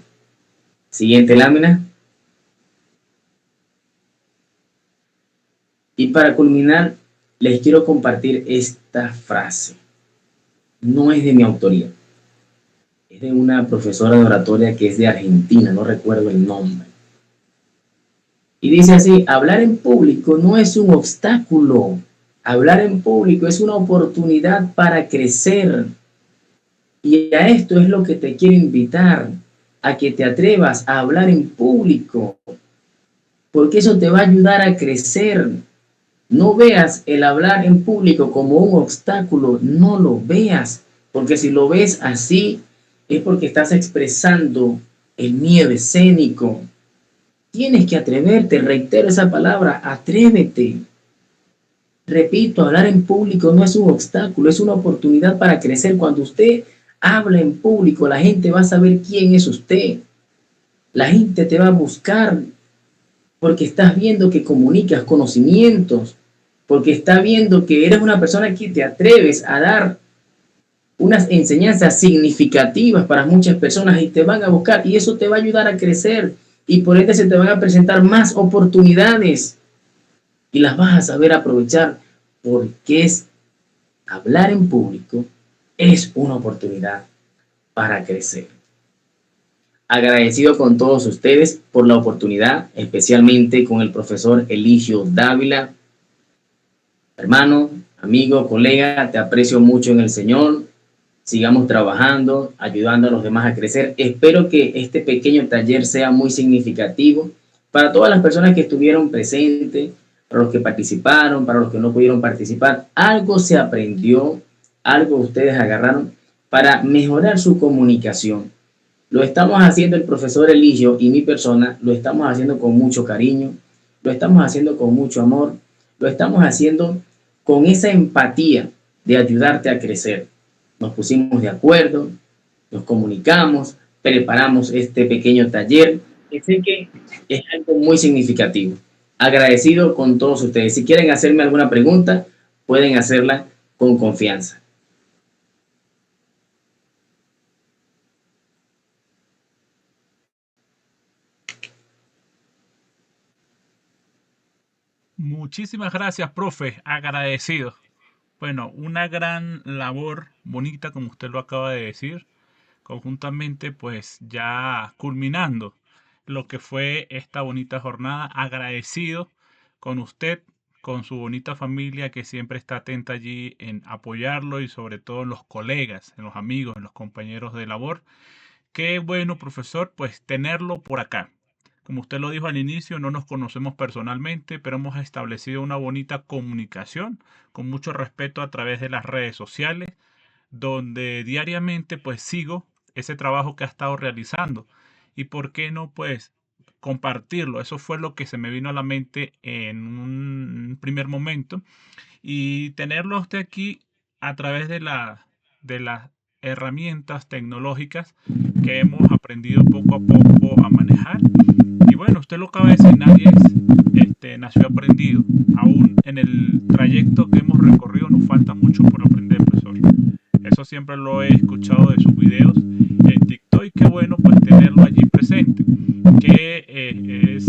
S2: Siguiente lámina. Y para culminar, les quiero compartir esta frase. No es de mi autoría. Es de una profesora de oratoria que es de Argentina, no recuerdo el nombre. Y dice así: hablar en público no es un obstáculo. Hablar en público es una oportunidad para crecer. Y a esto es lo que te quiero invitar, a que te atrevas a hablar en público, porque eso te va a ayudar a crecer. No veas el hablar en público como un obstáculo, no lo veas, porque si lo ves así es porque estás expresando el miedo escénico. Tienes que atreverte, reitero esa palabra, atrévete. Repito, hablar en público no es un obstáculo, es una oportunidad para crecer. Cuando usted habla en público, la gente va a saber quién es usted. La gente te va a buscar porque estás viendo que comunicas conocimientos, porque estás viendo que eres una persona que te atreves a dar unas enseñanzas significativas para muchas personas y te van a buscar y eso te va a ayudar a crecer y por ende se te van a presentar más oportunidades y las vas a saber aprovechar porque hablar en público es una oportunidad para crecer. Agradecido con todos ustedes por la oportunidad, especialmente con el profesor Eligio Dávila. Hermano, amigo, colega, te aprecio mucho en el Señor. Sigamos trabajando, ayudando a los demás a crecer. Espero que este pequeño taller sea muy significativo para todas las personas que estuvieron presentes, para los que participaron, para los que no pudieron participar. Algo se aprendió, algo ustedes agarraron para mejorar su comunicación. Lo estamos haciendo el profesor Eligio y mi persona, lo estamos haciendo con mucho cariño, lo estamos haciendo con mucho amor, lo estamos haciendo con esa empatía de ayudarte a crecer. Nos pusimos de acuerdo, nos comunicamos, preparamos este pequeño taller, que sé que es algo muy significativo. Agradecido con todos ustedes. Si quieren hacerme alguna pregunta, pueden hacerla con confianza.
S1: Muchísimas gracias, profe. Agradecido. Bueno, una gran labor bonita, como usted lo acaba de decir, conjuntamente pues ya culminando lo que fue esta bonita jornada. Agradecido con usted, con su bonita familia que siempre está atenta allí en apoyarlo y sobre todo en los colegas, en los amigos, en los compañeros de labor. Qué bueno, profesor, pues tenerlo por acá. Como usted lo dijo al inicio, no nos conocemos personalmente, pero hemos establecido una bonita comunicación con mucho respeto a través de las redes sociales, donde diariamente pues sigo ese trabajo que ha estado realizando. Y por qué no pues compartirlo. Eso fue lo que se me vino a la mente en un primer momento. Y tenerlo a usted aquí a través de las herramientas tecnológicas que hemos aprendido poco a poco a manejar. Y bueno, usted lo acaba de decir, nadie nació aprendido. Aún en el trayecto que hemos recorrido nos falta mucho por aprender, profesor. Eso siempre lo he escuchado de sus videos en TikTok y qué bueno pues tenerlo allí presente, que es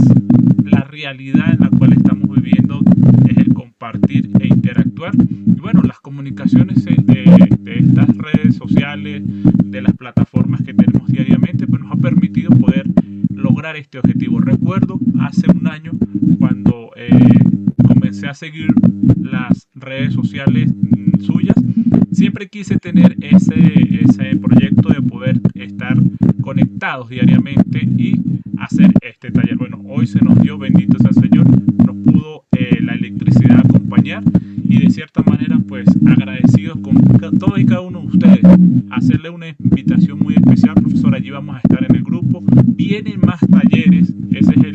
S1: la realidad en la cual estamos viviendo, es el compartir e interactuar. Y bueno, las comunicaciones de estas redes sociales, de las plataformas que tenemos diariamente, pues nos ha permitido poder lograr este objetivo. Recuerdo hace un año cuando comencé a seguir las redes sociales suyas, siempre quise tener ese proyecto de poder estar conectados diariamente y hacer este taller. Bueno, hoy se nos dio, bendito sea el Señor, nos pudo la electricidad acompañar y de cierta manera pues agradecidos con todos y cada uno de ustedes. Hacerle una invitación muy especial, profesor, allí vamos a estar en el grupo. Vienen más talleres, esa es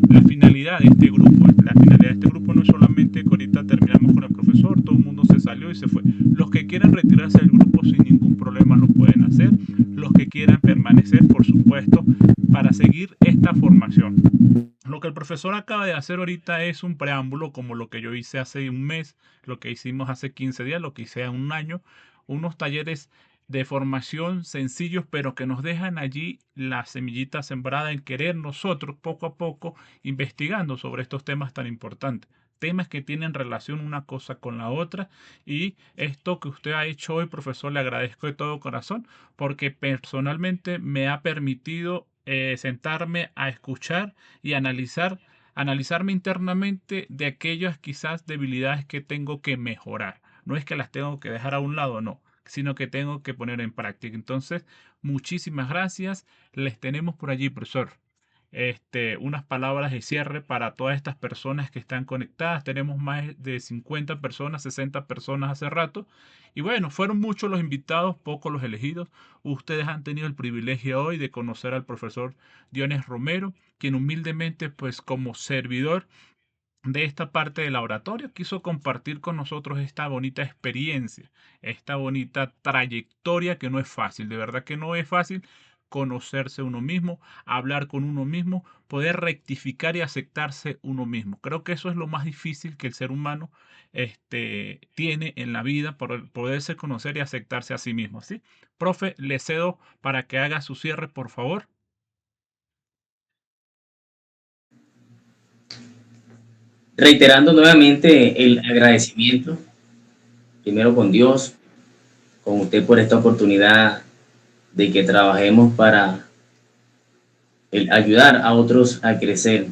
S1: la finalidad de este grupo. La finalidad de este grupo no es solamente que ahorita terminamos con el profesor, todo el mundo se salió y se fue. Los que quieran retirarse del grupo sin ningún problema lo pueden hacer. Los que quieran permanecer, por supuesto, para seguir esta formación. Lo que el profesor acaba de hacer ahorita es un preámbulo como lo que yo hice hace un mes, lo que hicimos hace 15 días, lo que hice hace un año, unos talleres de formación sencillos, pero que nos dejan allí la semillita sembrada en querer nosotros poco a poco investigando sobre estos temas tan importantes. Temas que tienen relación una cosa con la otra y esto que usted ha hecho hoy, profesor, le agradezco de todo corazón porque personalmente me ha permitido sentarme a escuchar y analizarme internamente de aquellas quizás debilidades que tengo que mejorar. No es que las tengo que dejar a un lado, no, sino que tengo que poner en práctica. Entonces, muchísimas gracias. Les tenemos por allí, profesor. Unas palabras de cierre para todas estas personas que están conectadas. Tenemos más de 50 personas, 60 personas hace rato. Y bueno, fueron muchos los invitados, pocos los elegidos. Ustedes han tenido el privilegio hoy de conocer al profesor Dionis Romero, quien humildemente, pues como servidor de esta parte de la oratoria, quiso compartir con nosotros esta bonita experiencia, esta bonita trayectoria que no es fácil, de verdad que no es fácil, conocerse uno mismo, hablar con uno mismo, poder rectificar y aceptarse uno mismo. Creo que eso es lo más difícil que el ser humano tiene en la vida, por poderse conocer y aceptarse a sí mismo, ¿sí? Profe, le cedo para que haga su cierre, por favor.
S2: Reiterando nuevamente el agradecimiento, primero con Dios, con usted por esta oportunidad de que trabajemos para ayudar a otros a crecer.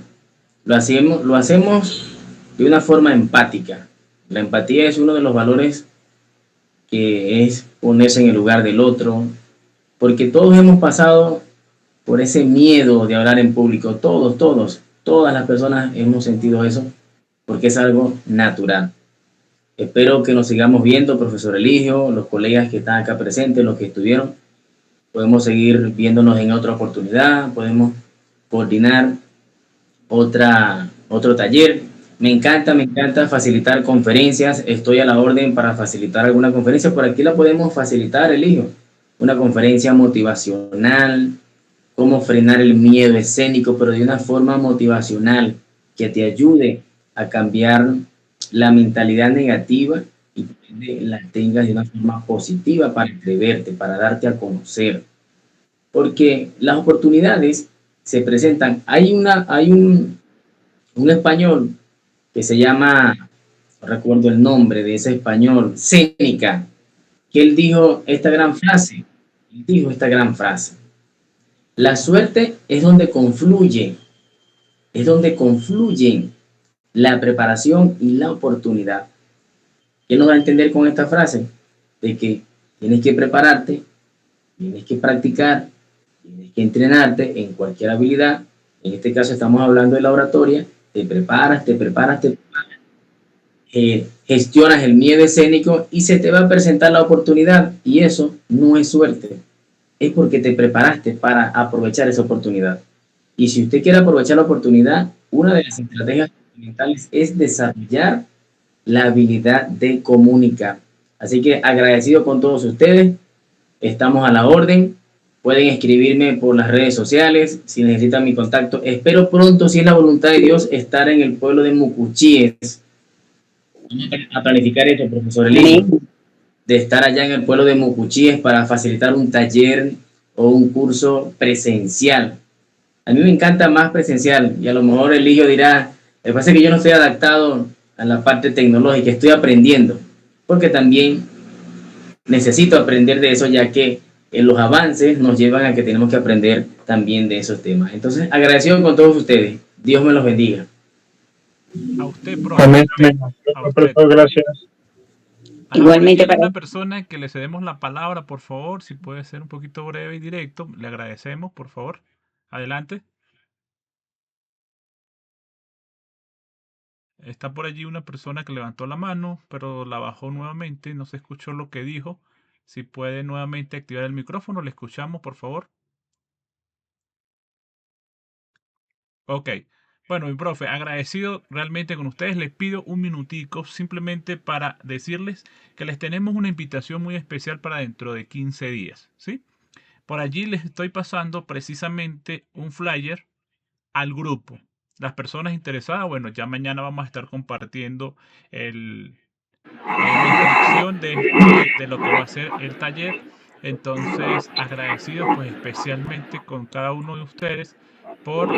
S2: Lo hacemos de una forma empática. La empatía es uno de los valores que es ponerse en el lugar del otro, porque todos hemos pasado por ese miedo de hablar en público, todas las personas hemos sentido eso, porque es algo natural. Espero que nos sigamos viendo, profesor Eligio, los colegas que están acá presentes, los que estuvieron. Podemos seguir viéndonos en otra oportunidad, podemos coordinar otro taller. Me encanta facilitar conferencias. Estoy a la orden para facilitar alguna conferencia. Por aquí la podemos facilitar, Eligio. Una conferencia motivacional, cómo frenar el miedo escénico, pero de una forma motivacional que te ayude a cambiar la mentalidad negativa y que la tengas de una forma positiva para atreverte, para darte a conocer. Porque las oportunidades se presentan. Hay un español que se llama, no recuerdo el nombre de ese español, Séneca, que él dijo esta gran frase. La suerte es donde confluyen la preparación y la oportunidad. ¿Qué nos da a entender con esta frase? De que tienes que prepararte, tienes que practicar, tienes que entrenarte en cualquier habilidad. En este caso estamos hablando de la oratoria. Te preparas, gestionas el miedo escénico y se te va a presentar la oportunidad. Y eso no es suerte, es porque te preparaste para aprovechar esa oportunidad. Y si usted quiere aprovechar la oportunidad, una de las estrategias fundamentales es desarrollar la habilidad de comunicar. Así que agradecido con todos ustedes, estamos a la orden. Pueden escribirme por las redes sociales si necesitan mi contacto. Espero pronto, si es la voluntad de Dios, estar en el pueblo de Mucuchíes. A planificar esto, profesor Eligio, de estar allá en el pueblo de Mucuchíes para facilitar un taller o un curso presencial. A mí me encanta más presencial y a lo mejor Eligio dirá, me parece que yo no estoy adaptado a la parte tecnológica, estoy aprendiendo, porque también necesito aprender de eso, ya que los avances nos llevan a que tenemos que aprender también de esos temas. Entonces, agradecido con todos ustedes. Dios me los bendiga.
S1: A usted, profe.
S10: Amén.
S1: A usted.
S10: Gracias.
S8: Igualmente
S1: para
S8: para
S1: una persona que le cedemos la palabra, por favor, si puede ser un poquito breve y directo, le agradecemos, por favor. Adelante. Está por allí una persona que levantó la mano, pero la bajó nuevamente, no se escuchó lo que dijo. Si puede nuevamente activar el micrófono, le escuchamos, por favor. Ok. Bueno, mi profe, agradecido realmente con ustedes. Les pido un minutico simplemente para decirles que les tenemos una invitación muy especial para dentro de 15 días, ¿sí? Por allí les estoy pasando precisamente un flyer al grupo. Las personas interesadas, bueno, ya mañana vamos a estar compartiendo la inscripción de lo que va a ser el taller. Entonces, agradecidos pues especialmente con cada uno de ustedes por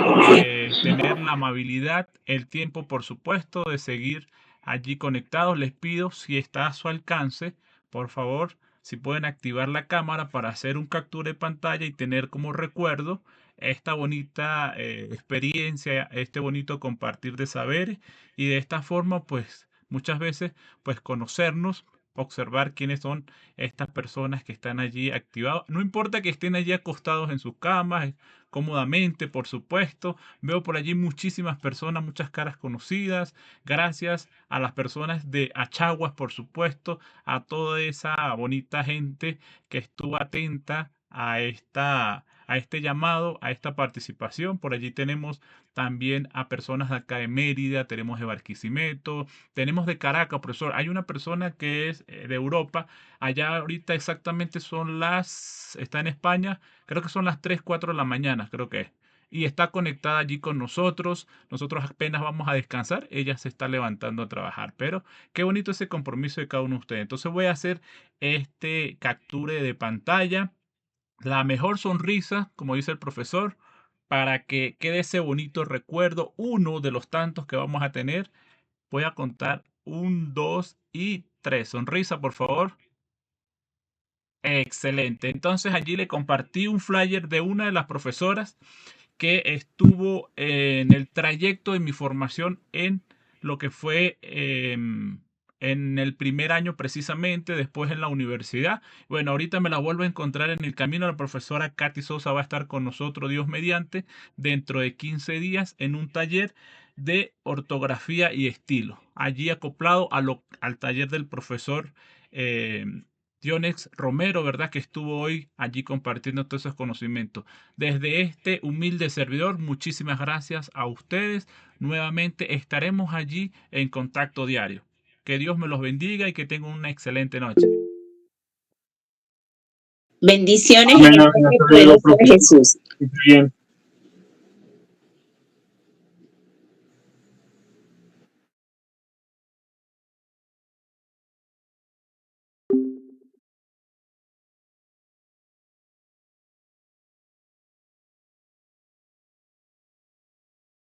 S1: tener la amabilidad, el tiempo, por supuesto, de seguir allí conectados. Les pido, si está a su alcance, por favor, si pueden activar la cámara para hacer un captura de pantalla y tener como recuerdo esta bonita experiencia, este bonito compartir de saberes, y de esta forma, pues, muchas veces, pues, conocernos, observar quiénes son estas personas que están allí activados. No importa que estén allí acostados en sus camas, cómodamente, por supuesto. Veo por allí muchísimas personas, muchas caras conocidas. Gracias a las personas de Achaguas, por supuesto, a toda esa bonita gente que estuvo atenta a a este llamado, a esta participación. Por allí tenemos también a personas de acá de Mérida, tenemos de Barquisimeto, tenemos de Caracas, profesor. Hay una persona que es de Europa. Allá ahorita exactamente está en España, creo que son las 3, 4 de la mañana, creo que es. Y está conectada allí con nosotros. Nosotros apenas vamos a descansar, ella se está levantando a trabajar. Pero qué bonito ese compromiso de cada uno de ustedes. Entonces voy a hacer este capture de pantalla, la mejor sonrisa, como dice el profesor, para que quede ese bonito recuerdo, uno de los tantos que vamos a tener. Voy a contar 1, 2 y 3. Sonrisa, por favor. Excelente. Entonces allí le compartí un flyer de una de las profesoras que estuvo en el trayecto de mi formación en lo que fue en el primer año precisamente, después en la universidad. Bueno, ahorita me la vuelvo a encontrar en el camino. La profesora Katy Sosa va a estar con nosotros, Dios mediante, dentro de 15 días en un taller de ortografía y estilo, allí acoplado al taller del profesor Dionex Romero, ¿verdad? Que estuvo hoy allí compartiendo todos esos conocimientos. Desde este humilde servidor, muchísimas gracias a ustedes. Nuevamente estaremos allí en contacto diario. Que Dios me los bendiga y que tengan una excelente noche.
S8: Bendiciones
S10: Amén,
S8: en el
S10: amén.
S8: nombre
S10: Hasta luego,
S8: poderoso de
S10: profe.
S8: Jesús.
S10: Muy bien.